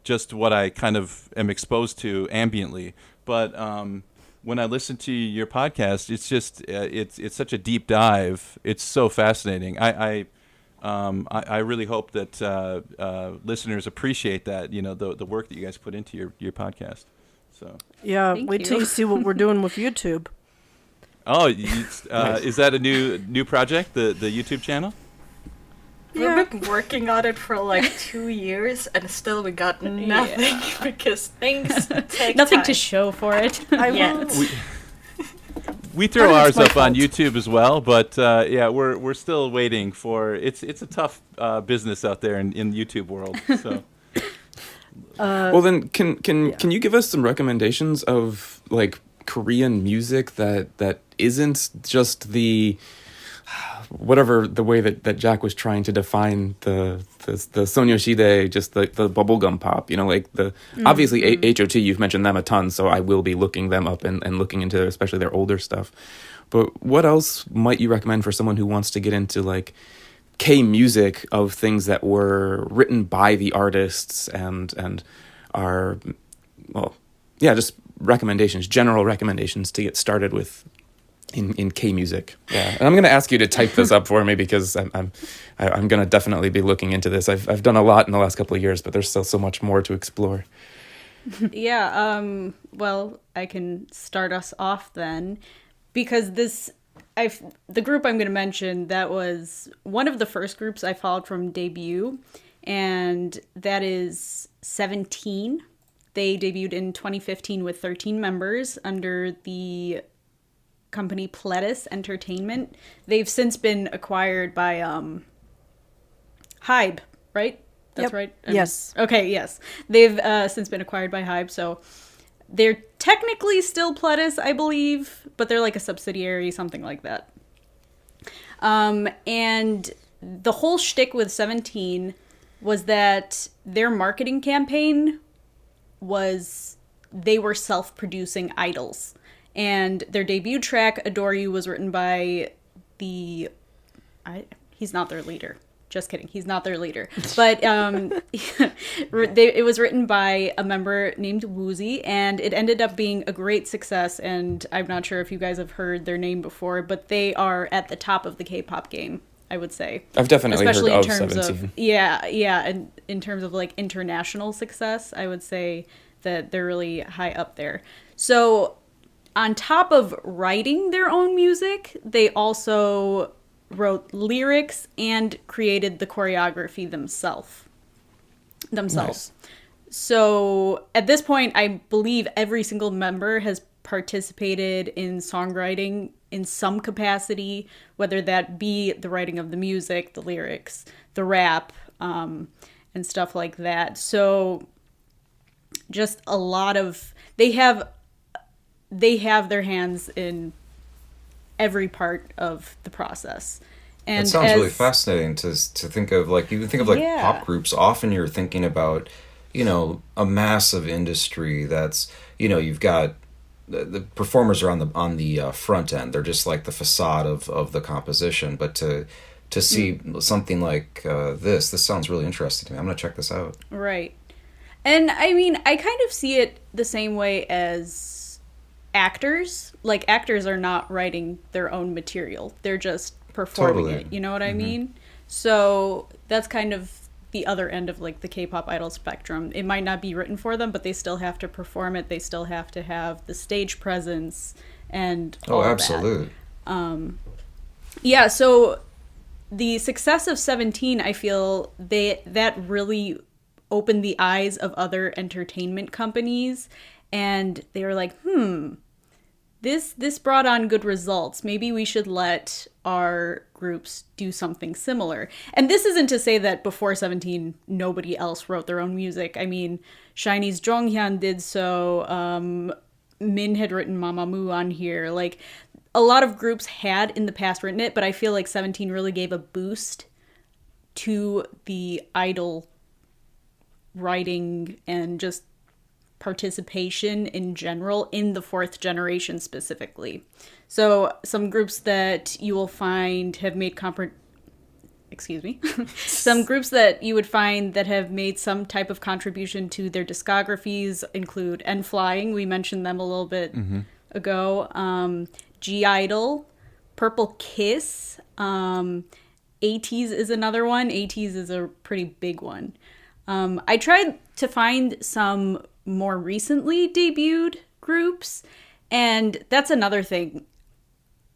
Just what I kind of am exposed to ambiently. But when I listen to your podcast, it's just it's such a deep dive. It's so fascinating. I really hope that listeners appreciate that. The work that you guys put into your podcast. So Yeah, Thank wait till you. you see what we're doing with YouTube. oh, is that a new project? The YouTube channel? Yeah. We've been working on it for like 2 years, and still we got nothing because things take Nothing time. to show for it. I Yeah. will. We throw Part of ours it's my up on fault. YouTube as well, but we're still waiting for it's a tough business out there in YouTube world. So Well, then, can you give us some recommendations of like Korean music that isn't just the whatever the way that Jack was trying to define the Sonyeoshide, just the bubblegum pop, like the obviously H.O.T, you've mentioned them a ton, so I will be looking them up and looking into especially their older stuff. But what else might you recommend for someone who wants to get into like K music of things that were written by the artists and are, well, yeah, just general recommendations to get started with in K music. Yeah, and I'm going to ask you to type this up for me because I'm going to definitely be looking into this. I've done a lot in the last couple of years, but there's still so much more to explore. Yeah, well, I can start us off then, because the group I'm going to mention, that was one of the first groups I followed from debut, and that is 17. They debuted in 2015 with 13 members under the company Pledis Entertainment. They've since been acquired by Hybe, right? That's Yep. right? Yes. Okay, yes. They've since been acquired by Hybe, so they're technically still Pledis, I believe, but they're like a subsidiary, something like that. And the whole shtick with 17 was that their marketing campaign was they were self-producing idols. And their debut track, Adore You, was written by he's not their leader. Just kidding. He's not their leader. But it was written by a member named Woozy, and it ended up being a great success. And I'm not sure if you guys have heard their name before, but they are at the top of the K-pop game, I would say. I've definitely Especially heard in of terms 17. of yeah, and in terms of like international success, I would say that they're really high up there. So on top of writing their own music, they also wrote lyrics and created the choreography themselves. Nice. So at this point, I believe every single member has participated in songwriting in some capacity, whether that be the writing of the music, the lyrics, the rap, and stuff like that. So just a lot of they have their hands in every part of the process. And it sounds really fascinating to think of, like, you think of like Yeah. pop groups, often you're thinking about, a massive industry that's, you've got the performers are on the front end. They're just like the facade of the composition. But to see something like this sounds really interesting to me. I'm gonna check this out. Right. And I mean, I kind of see it the same way as actors. Like, actors are not writing their own material. They're just performing Totally. it. You know what I mean? So that's kind of the other end of like the K-pop idol spectrum. It might not be written for them, but they still have to perform it. They still have to have the stage presence and all that. Absolutely. Yeah, so the success of 17, I feel that really opened the eyes of other entertainment companies, and they were like, this brought on good results. Maybe we should let our groups do something similar. And this isn't to say that before 17 nobody else wrote their own music. I mean, SHINee's Jonghyun did so. Min had written Mamamoo on here. Like, a lot of groups had in the past written it, but I feel like 17 really gave a boost to the idol writing and just participation in general in the fourth generation specifically. So some groups that you will find have made some groups that you would find that have made some type of contribution to their discographies include N-Flying. We mentioned them a little bit ago. G-Idol, Purple Kiss, ATEEZ is another one. ATEEZ is a pretty big one. I tried to find some more recently debuted groups, and that's another thing.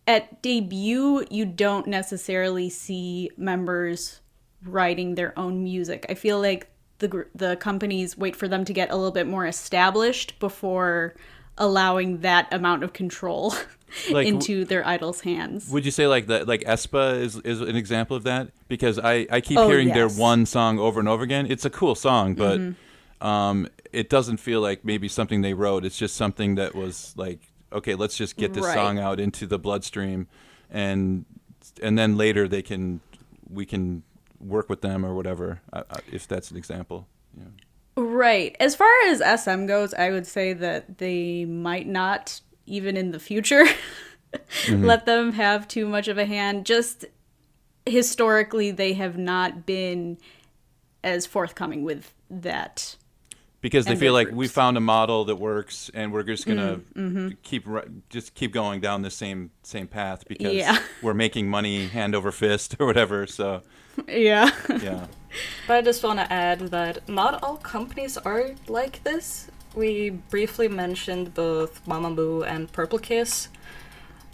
At debut, you don't necessarily see members writing their own music. I feel like the companies wait for them to get a little bit more established before allowing that amount of control Like, into their idols' hands. Would you say like that? Like aespa is an example of that? Because I keep Oh, hearing their yes. one song over and over again. It's a cool song, but it doesn't feel like maybe something they wrote. It's just something that was like, okay, let's just get this Right. song out into the bloodstream, and then later we can work with them or whatever. If that's an example. Yeah. Right. As far as SM goes, I would say that they might not, even in the future, let them have too much of a hand. Just historically, they have not been as forthcoming with that. Because they And feel their like we groups. found a model that works, and we're just gonna keep going down the same path because Yeah. we're making money hand over fist or whatever. So Yeah. yeah, But I just want to add that not all companies are like this. We briefly mentioned both Mamamoo and Purple Kiss.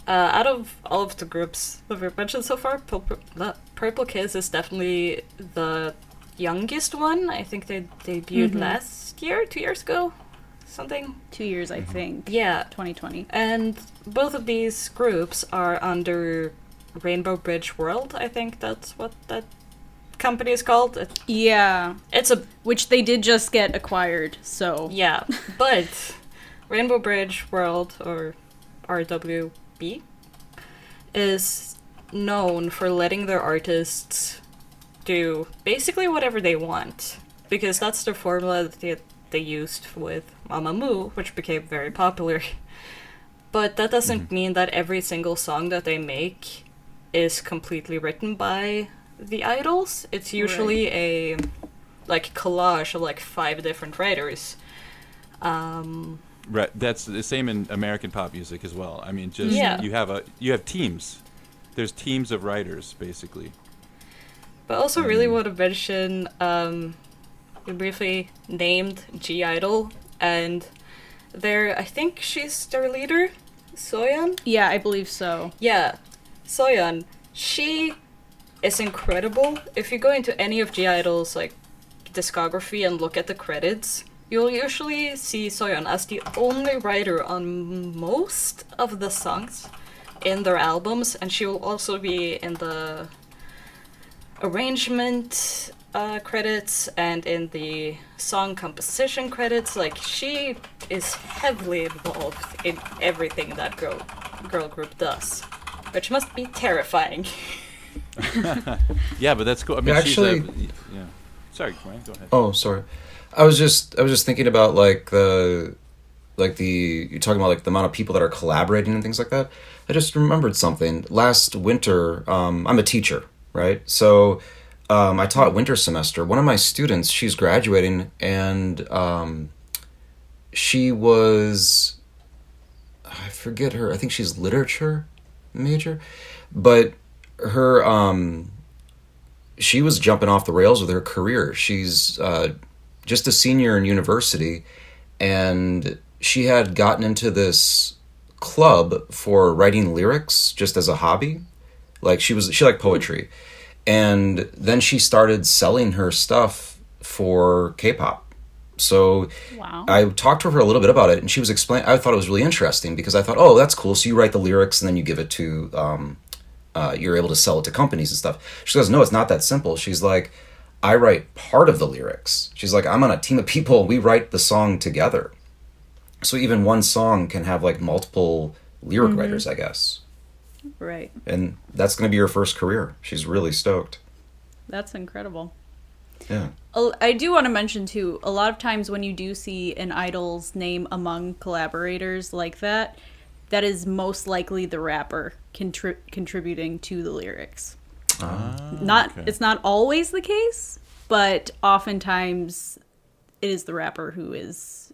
Out of all of the groups that we've mentioned so far, Purple Kiss is definitely the youngest one. I think they debuted last year, 2 years ago, something. 2 years, I think. Yeah. 2020. And both of these groups are under Rainbow Bridge World. I think that's what that company is called. Yeah. It's a Which they did just get acquired, so. yeah, but Rainbow Bridge World, or RWB, is known for letting their artists do basically whatever they want, because that's the formula that they used with Mamamoo, which became very popular. But that doesn't mean that every single song that they make is completely written by the idols. It's usually a like collage of like 5 different writers. right. That's the same in American pop music as well. I mean, just Yeah. you have teams. There's teams of writers basically. But I also really want to mention, we briefly named G-Idol, and I think she's their leader, Soyeon? Yeah, I believe so. Yeah, Soyeon. She is incredible. If you go into any of G-Idol's, like, discography and look at the credits, you'll usually see Soyeon as the only writer on most of the songs in their albums, and she will also be in the arrangement credits and in the song composition credits. Like, she is heavily involved in everything that girl group does, which must be terrifying. Yeah, but that's cool. I mean, Actually- yeah. Sorry, Ryan, go ahead. Oh, sorry. I was just thinking about you're talking about like the amount of people that are collaborating and things like that. I just remembered something. Last winter, I'm a teacher, right? So I taught winter semester. One of my students, she's graduating, and she was, I forget her. I think she's literature major, but her she was jumping off the rails with her career. She's just a senior in university, and she had gotten into this club for writing lyrics just as a hobby. Like she liked poetry, and then she started selling her stuff for K-pop. So Wow. I talked to her a little bit about it, and she was explaining. I thought it was really interesting because I thought, oh, that's cool. So you write the lyrics and then you give it to, you're able to sell it to companies and stuff. She goes, no, it's not that simple. She's like, I write part of the lyrics. She's like, I'm on a team of people. We write the song together. So even one song can have like multiple lyric writers, I guess. Right. And that's going to be her first career. She's really stoked. That's incredible. Yeah. I do want to mention too, a lot of times when you do see an idol's name among collaborators like that, that is most likely the rapper contributing to the lyrics. It's not always the case, but oftentimes it is the rapper who is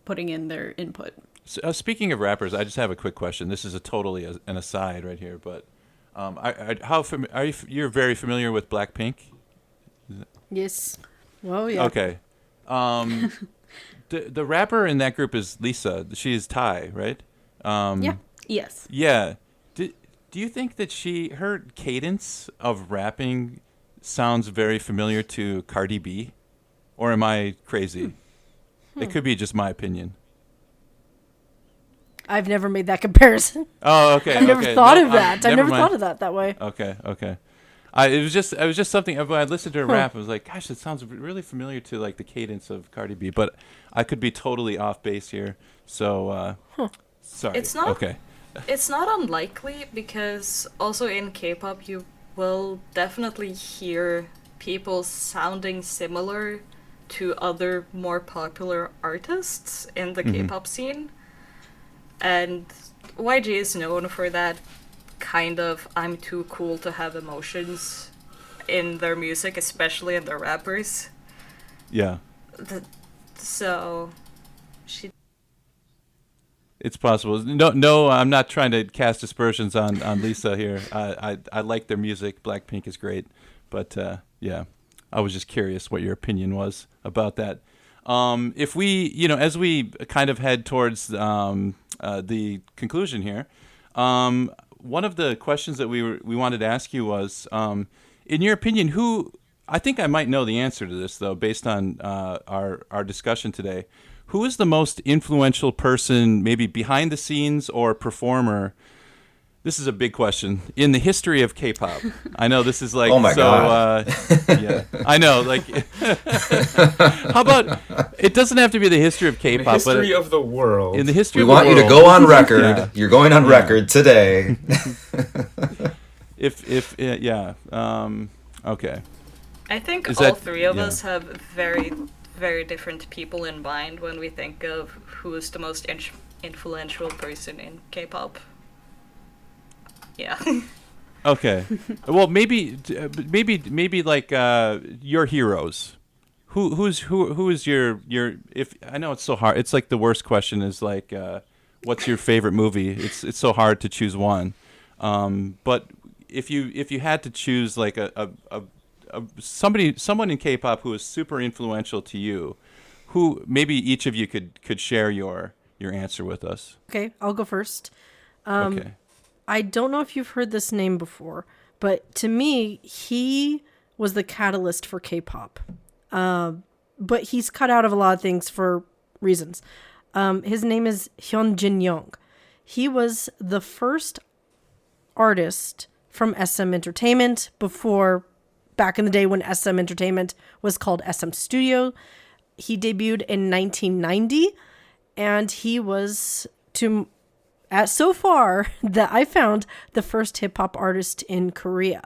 putting in their input. So, speaking of rappers, I just have a quick question. This is an aside right here, but you're very familiar with Blackpink? Yes. Well, yeah. Okay. The rapper in that group is Lisa. She is Thai, right? Yeah. Yes. Yeah. Do you think that her cadence of rapping sounds very familiar to Cardi B? Or am I crazy? It could be just my opinion. I've never made that comparison. Oh, okay. I've never thought of that. I've never mind. thought of that way. Okay. It was just something. When I listened to her rap, I was like, "Gosh, it sounds really familiar to like the cadence of Cardi B." But I could be totally off base here. So, sorry. It's not. Okay. It's not unlikely because also in K-pop you will definitely hear people sounding similar to other more popular artists in the K-pop scene. And YG is known for that kind of I'm too cool to have emotions in their music, especially in their rappers. Yeah. So she It's possible. No, I'm not trying to cast aspersions on Lisa here. I like their music. Blackpink is great, but yeah, I was just curious what your opinion was about that. If we, as we kind of head towards the conclusion here, one of the questions that we wanted to ask you was, in your opinion, who? I think I might know the answer to this though, based on our discussion today. Who is the most influential person, maybe behind the scenes or performer? This is a big question in the history of K-pop. I know this is like, oh my God. Yeah, I know. Like, how about it? Doesn't have to be the history of K-pop, the history of the world. In the history, We of the want world, you to go on record. Yeah. You're going on record today. Okay. I think Is all that- three of yeah. us have very, very different people in mind when we think of who is the most influential person in K-pop. Yeah. Okay. Well, maybe like your heroes. Who is your if I know it's so hard. It's like the worst question is like what's your favorite movie? It's so hard to choose one. But if you had to choose like someone in K-pop who is super influential to you, who maybe each of you could share your answer with us. Okay, I'll go first. Okay. I don't know if you've heard this name before, but to me, he was the catalyst for K-pop. But he's cut out of a lot of things for reasons. His name is Hyunjin Young. He was the first artist from SM Entertainment back in the day when SM Entertainment was called SM Studio. He debuted in 1990, and he was so far that I found the first hip-hop artist in Korea.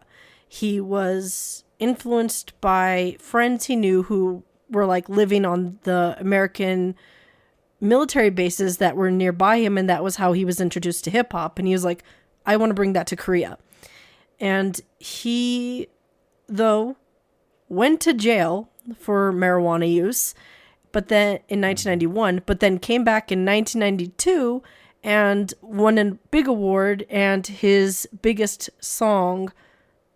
He was influenced by friends he knew who were like living on the American military bases that were nearby him, and that was how he was introduced to hip-hop. And he was like, I want to bring that to Korea. And he, though, went to jail for marijuana use, but then in 1991, but then came back in 1992 and won a big award, and his biggest song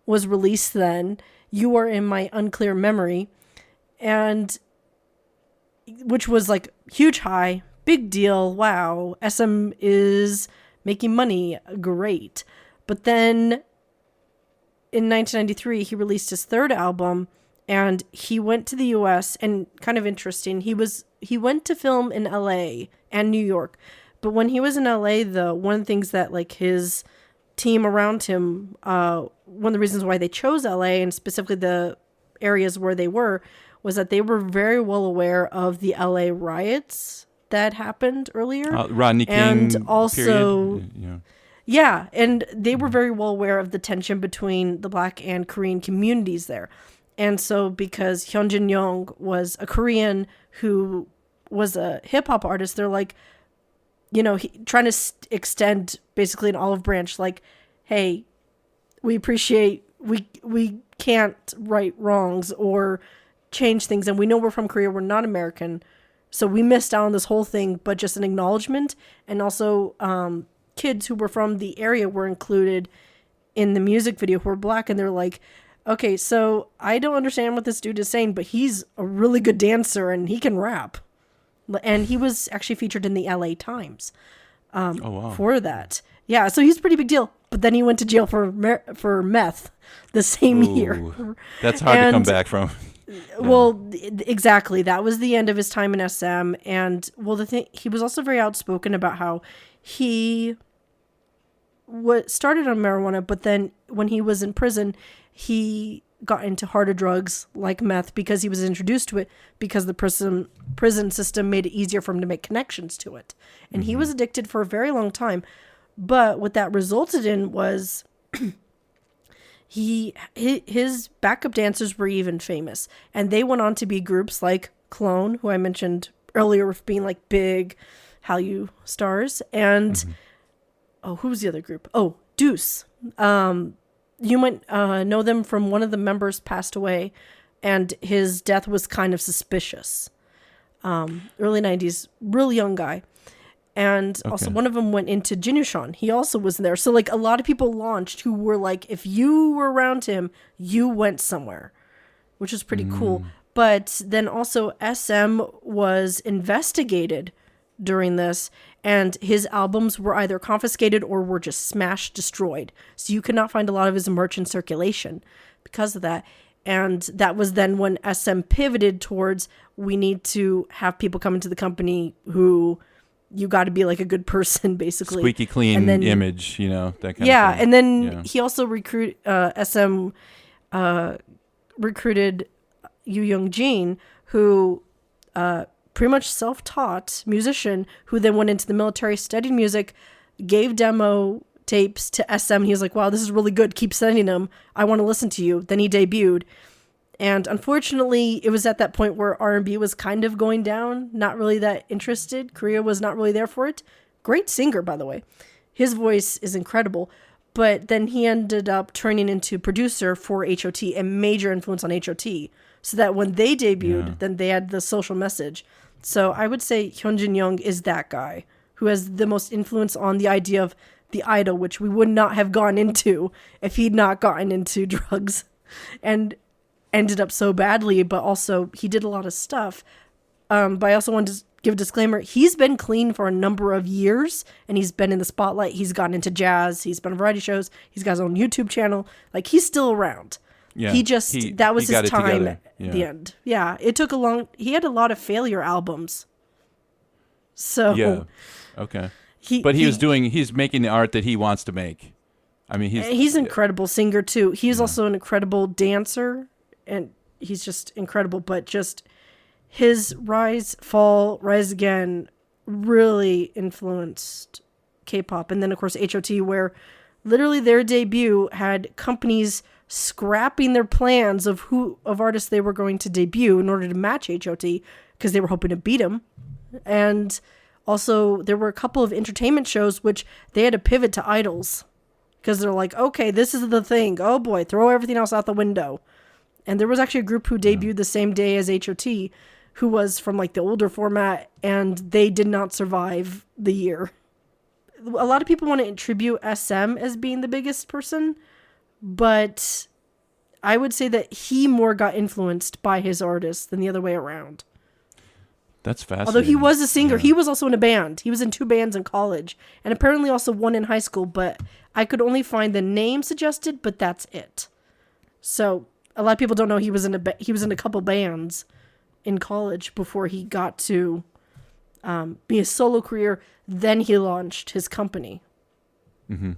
was released then, You Are in My Unclear Memory, and which was like huge high, big deal, wow, SM is making money, great. But then in 1993, he released his third album, and he went to the US, and kind of interesting, he went to film in LA and New York. But when he was in LA, though, one of the things that like his team around him, one of the reasons why they chose LA and specifically the areas where they were, was that they were very well aware of the LA riots that happened earlier. Rodney King and also period. yeah, and they were very well aware of the tension between the Black and Korean communities there. And so because Hyunjin Young was a Korean who was a hip-hop artist, they're like, trying to extend basically an olive branch, like, hey, we appreciate, we can't right wrongs or change things, and we know we're from Korea, we're not American, so we missed out on this whole thing, but just an acknowledgement. And also kids who were from the area were included in the music video who were Black, and they're like, okay, so I don't understand what this dude is saying, but he's a really good dancer and he can rap. And he was actually featured in the LA Times for that. Yeah, so he's a pretty big deal. But then he went to jail for meth the same year. That's hard to come back from. Well, exactly. That was the end of his time in SM. And he was also very outspoken about how he started on marijuana, but then when he was in prison, he got into harder drugs like meth because he was introduced to it because the prison system made it easier for him to make connections to it. And he was addicted for a very long time. But what that resulted in was his backup dancers were even famous. And they went on to be groups like Clone, who I mentioned earlier with being like big Hallyu stars. And, who was the other group? Oh, Deuce. You might know them from one of the members passed away, and his death was kind of suspicious. Early 90s, really young guy. And also one of them went into Jinusean. He also was there. So like a lot of people launched who were like, if you were around him, you went somewhere, which is pretty cool. But then also SM was investigated during this, and his albums were either confiscated or were just smashed, destroyed. So you could not find a lot of his merch in circulation because of that. And that was then when SM pivoted towards, we need to have people come into the company who, you got to be like a good person, basically. Squeaky clean image, that kind of thing. Yeah, and then he also SM recruited Yoo Young-jin, who pretty much self-taught musician who then went into the military, studied music, gave demo tapes to SM. He was like, wow, this is really good. Keep sending them. I want to listen to you. Then he debuted. And unfortunately, it was at that point where R&B was kind of going down, not really that interested. Korea was not really there for it. Great singer, by the way. His voice is incredible. But then he ended up turning into producer for H.O.T, a major influence on H.O.T. So that when they debuted, then they had the social message. So I would say Hyunjin Young is that guy who has the most influence on the idea of the idol, which we would not have gone into if he'd not gotten into drugs and ended up so badly. But also he did a lot of stuff. But I also wanted to give a disclaimer. He's been clean for a number of years and he's been in the spotlight. He's gotten into jazz. He's been on variety shows. He's got his own YouTube channel. Like, he's still around. Yeah, that was his time at the end. Yeah, it took he had a lot of failure albums. So yeah, okay. He's making the art that he wants to make. I mean, he's an incredible singer too. He's also an incredible dancer, and he's just incredible. But just his rise, fall, rise again really influenced K-pop, and then of course H.O.T, where literally their debut had companies scrapping their plans of artists they were going to debut in order to match H.O.T because they were hoping to beat him. And also there were a couple of entertainment shows which they had to pivot to idols because they're like, okay, this is the thing. Oh boy, throw everything else out the window. And there was actually a group who debuted the same day as H.O.T who was from like the older format, and they did not survive the year. A lot of people want to attribute SM as being the biggest person, but I would say that he more got influenced by his artists than the other way around. That's fascinating. Although he was a singer, he was also in a band. He was in 2 bands in college, and apparently also 1 in high school, but I could only find the name suggested, but that's it. So a lot of people don't know he was in a couple bands in college before he got to be a solo career. Then he launched his company. Mm-hmm.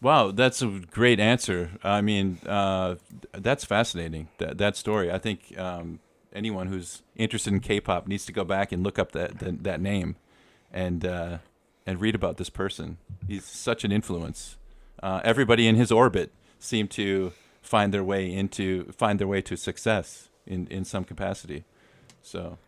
Wow, that's a great answer. I mean, that's fascinating, that story. I think anyone who's interested in K-pop needs to go back and look up that name and read about this person. He's such an influence. Everybody in his orbit seemed to find their way to success in some capacity. So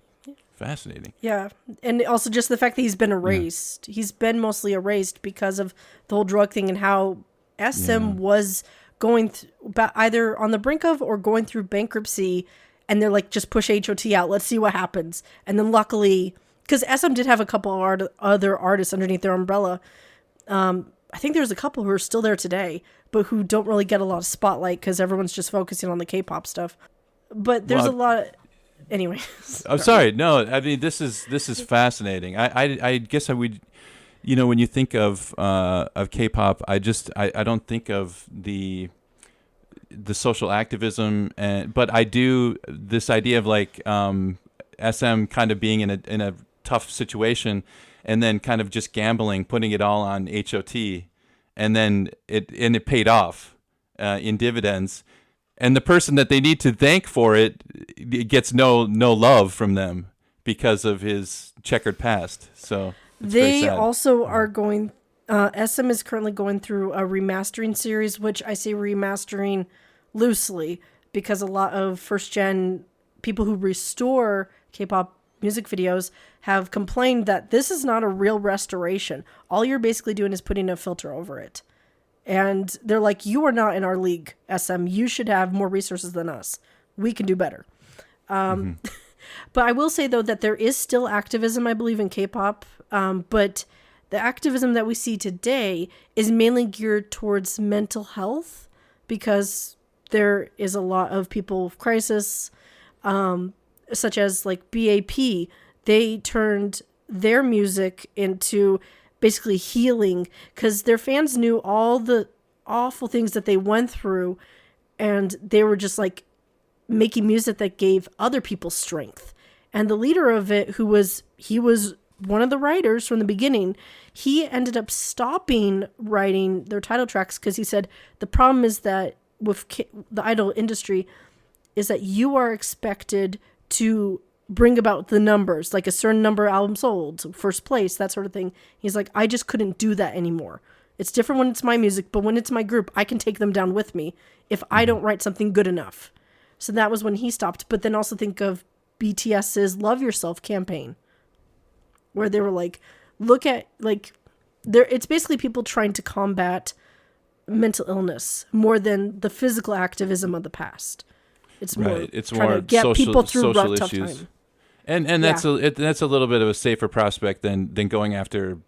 fascinating. Yeah, and also just the fact that he's been erased. Yeah. He's been mostly erased because of the whole drug thing and how SM was going either on the brink of or going through bankruptcy, and they're like, just push H.O.T out, let's see what happens. And then luckily, because SM did have a couple of other artists underneath their umbrella, I think there's a couple who are still there today, but who don't really get a lot of spotlight because everyone's just focusing on the K-pop stuff. But there's a lot of... Anyway. I'm sorry. No, I mean, this is fascinating. I guess I would, when you think of K-pop, I don't think of the social activism, but I do this idea of like SM kind of being in a tough situation, and then kind of just gambling, putting it all on H.O.T, and then it paid off in dividends. And the person that they need to thank for it gets no love from them because of his checkered past. So they also are going. SM is currently going through a remastering series, which I say remastering loosely because a lot of first gen people who restore K-pop music videos have complained that this is not a real restoration. All you're basically doing is putting a filter over it. And they're like, you are not in our league, SM. You should have more resources than us. We can do better. But I will say, though, that there is still activism, I believe, in K-pop. But the activism that we see today is mainly geared towards mental health because there is a lot of people with crisis, such as like BAP. They turned their music into basically healing because their fans knew all the awful things that they went through, and they were just like making music that gave other people strength. And the leader of it, he was one of the writers from the beginning, he ended up stopping writing their title tracks because he said the problem is that with the idol industry is that you are expected to bring about the numbers, like a certain number of albums sold, first place, that sort of thing. He's like, I just couldn't do that anymore. It's different when it's my music, but when it's my group, I can take them down with me if I don't write something good enough. So that was when he stopped. But then also think of BTS's Love Yourself campaign, where they were like, look at, like, it's basically people trying to combat mental illness more than the physical activism of the past. It's more right. It's trying more to get social, people through social rough, tough issues. time. And that's that's a little bit of a safer prospect than going after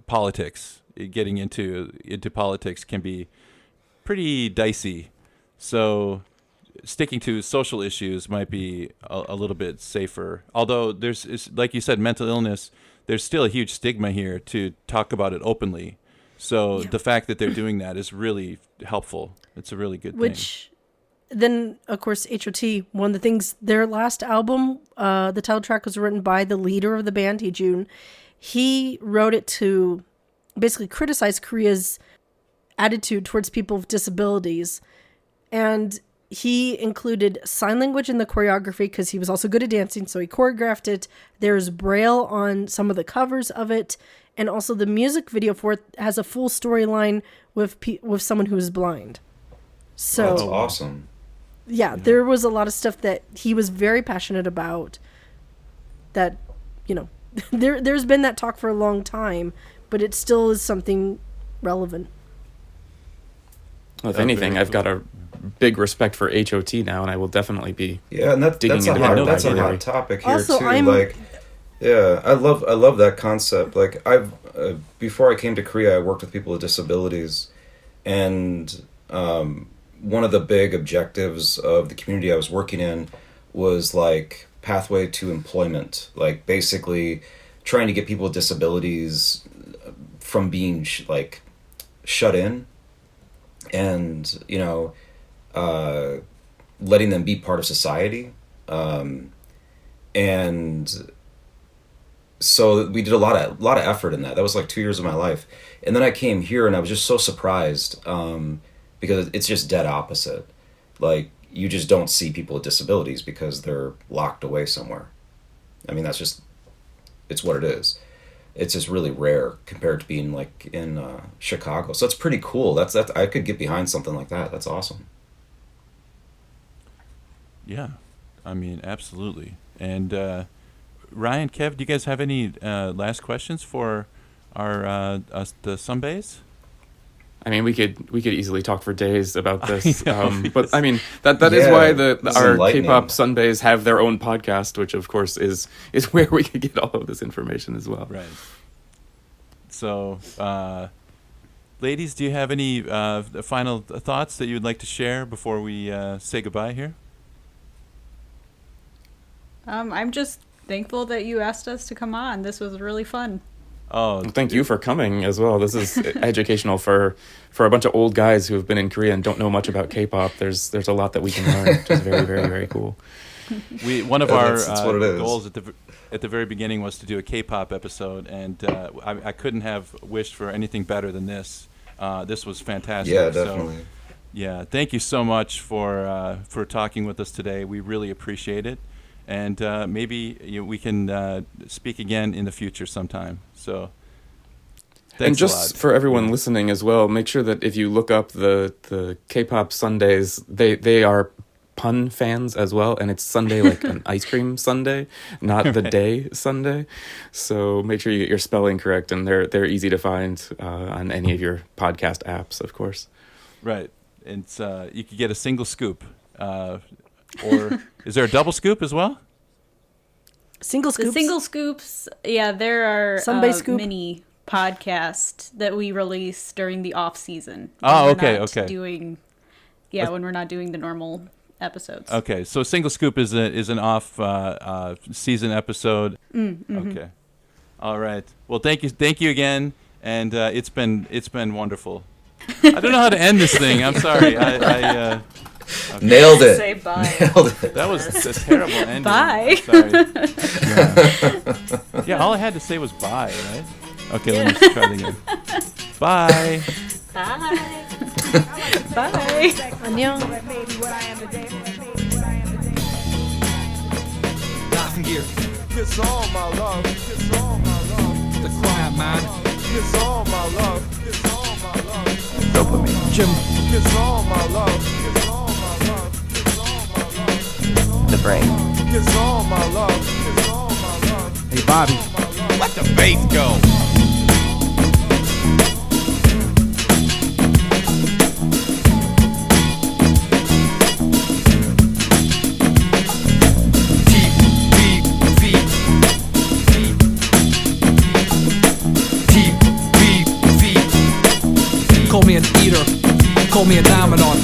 politics. Getting into politics can be pretty dicey. So sticking to social issues might be a little bit safer. Although like you said, mental illness, there's still a huge stigma here to talk about it openly. So the fact that they're doing that is really helpful. It's a really good thing. Then, of course, H.O.T, one of the things, their last album, the title track was written by the leader of the band, Hyunjin. He wrote it to basically criticize Korea's attitude towards people with disabilities. And he included sign language in the choreography because he was also good at dancing, so he choreographed it. There's Braille on some of the covers of it. And also the music video for it has a full storyline with someone who is blind. So that's awesome. Yeah, there was a lot of stuff that he was very passionate about that, there's been that talk for a long time, but it still is something relevant. Well, if anything, I've got a big respect for H.O.T now, and I will definitely be and that's a hot topic here also, too. I love that concept. Like I've before I came to Korea, I worked with people with disabilities, and one of the big objectives of the community I was working in was like pathway to employment, like basically trying to get people with disabilities from being shut in. And letting them be part of society. And so we did a lot of effort in that. That was like 2 years of my life. And then I came here and I was just so surprised, because it's just dead opposite. Like, you just don't see people with disabilities because they're locked away somewhere. I mean, it's what it is. It's just really rare compared to being like in Chicago. So it's pretty cool. That's I could get behind something like that. That's awesome. Yeah, I mean, absolutely. And Ryan, Kev, do you guys have any last questions for the Sunbaes? I mean, we could easily talk for days about this, but I mean that is why our K-pop Sunbaes have their own podcast, which of course is where we could get all of this information as well. Right. So, ladies, do you have any final thoughts that you would like to share before we say goodbye here? I'm just thankful that you asked us to come on. This was really fun. Oh, thank you for coming as well. This is educational for a bunch of old guys who have been in Korea and don't know much about K-pop. There's a lot that we can learn, which is very, very, very cool. One of our that's what it is. goals at the very beginning was to do a K-pop episode, and I couldn't have wished for anything better than this. This was fantastic. Yeah, definitely. So, yeah, thank you so much for talking with us today. We really appreciate it. And maybe we can speak again in the future sometime. So, thanks and just a lot. For everyone listening as well, make sure that if you look up the K-pop Sundaes, they are pun fans as well, and it's Sunday like an ice cream sundae, not the day Sunday. So make sure you get your spelling correct, and they're easy to find on any of your podcast apps, of course. Right, and you could get a single scoop. Or is there a double scoop as well? Single scoops. The single scoops, yeah, there are Sunbae scoop. mini podcasts that we release during the off season. Oh, when okay, we're not okay. When we're not doing the normal episodes. Okay, so single scoop is an off season episode. Mm-hmm. Okay, all right. Well, thank you again, and it's been wonderful. I don't know how to end this thing. I'm sorry. I Okay. Nailed it. Say bye. Nailed it. That was a terrible ending. Bye. Sorry. Yeah, all I had to say was bye, right? Okay, let me just try it again. Bye. Bye. Bye. 안녕. Nothing gear. Kiss all my love. Kiss all my love. The quiet man. Kiss all my love. Kiss all my love. Dopamine. Jim. Kiss all my love. Kiss all my love. Kiss all my love. The brain. Kiss all my love. Kiss all my love. Hey, Bobby, let the bass go. Call me an eater. Call me a dominant.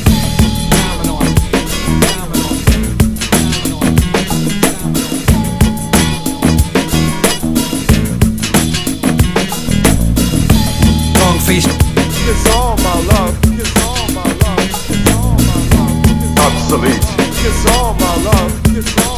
Long face. Kiss all my love. Kiss all my love. Kiss all my love. Obsolete. Kiss all my love. Kiss all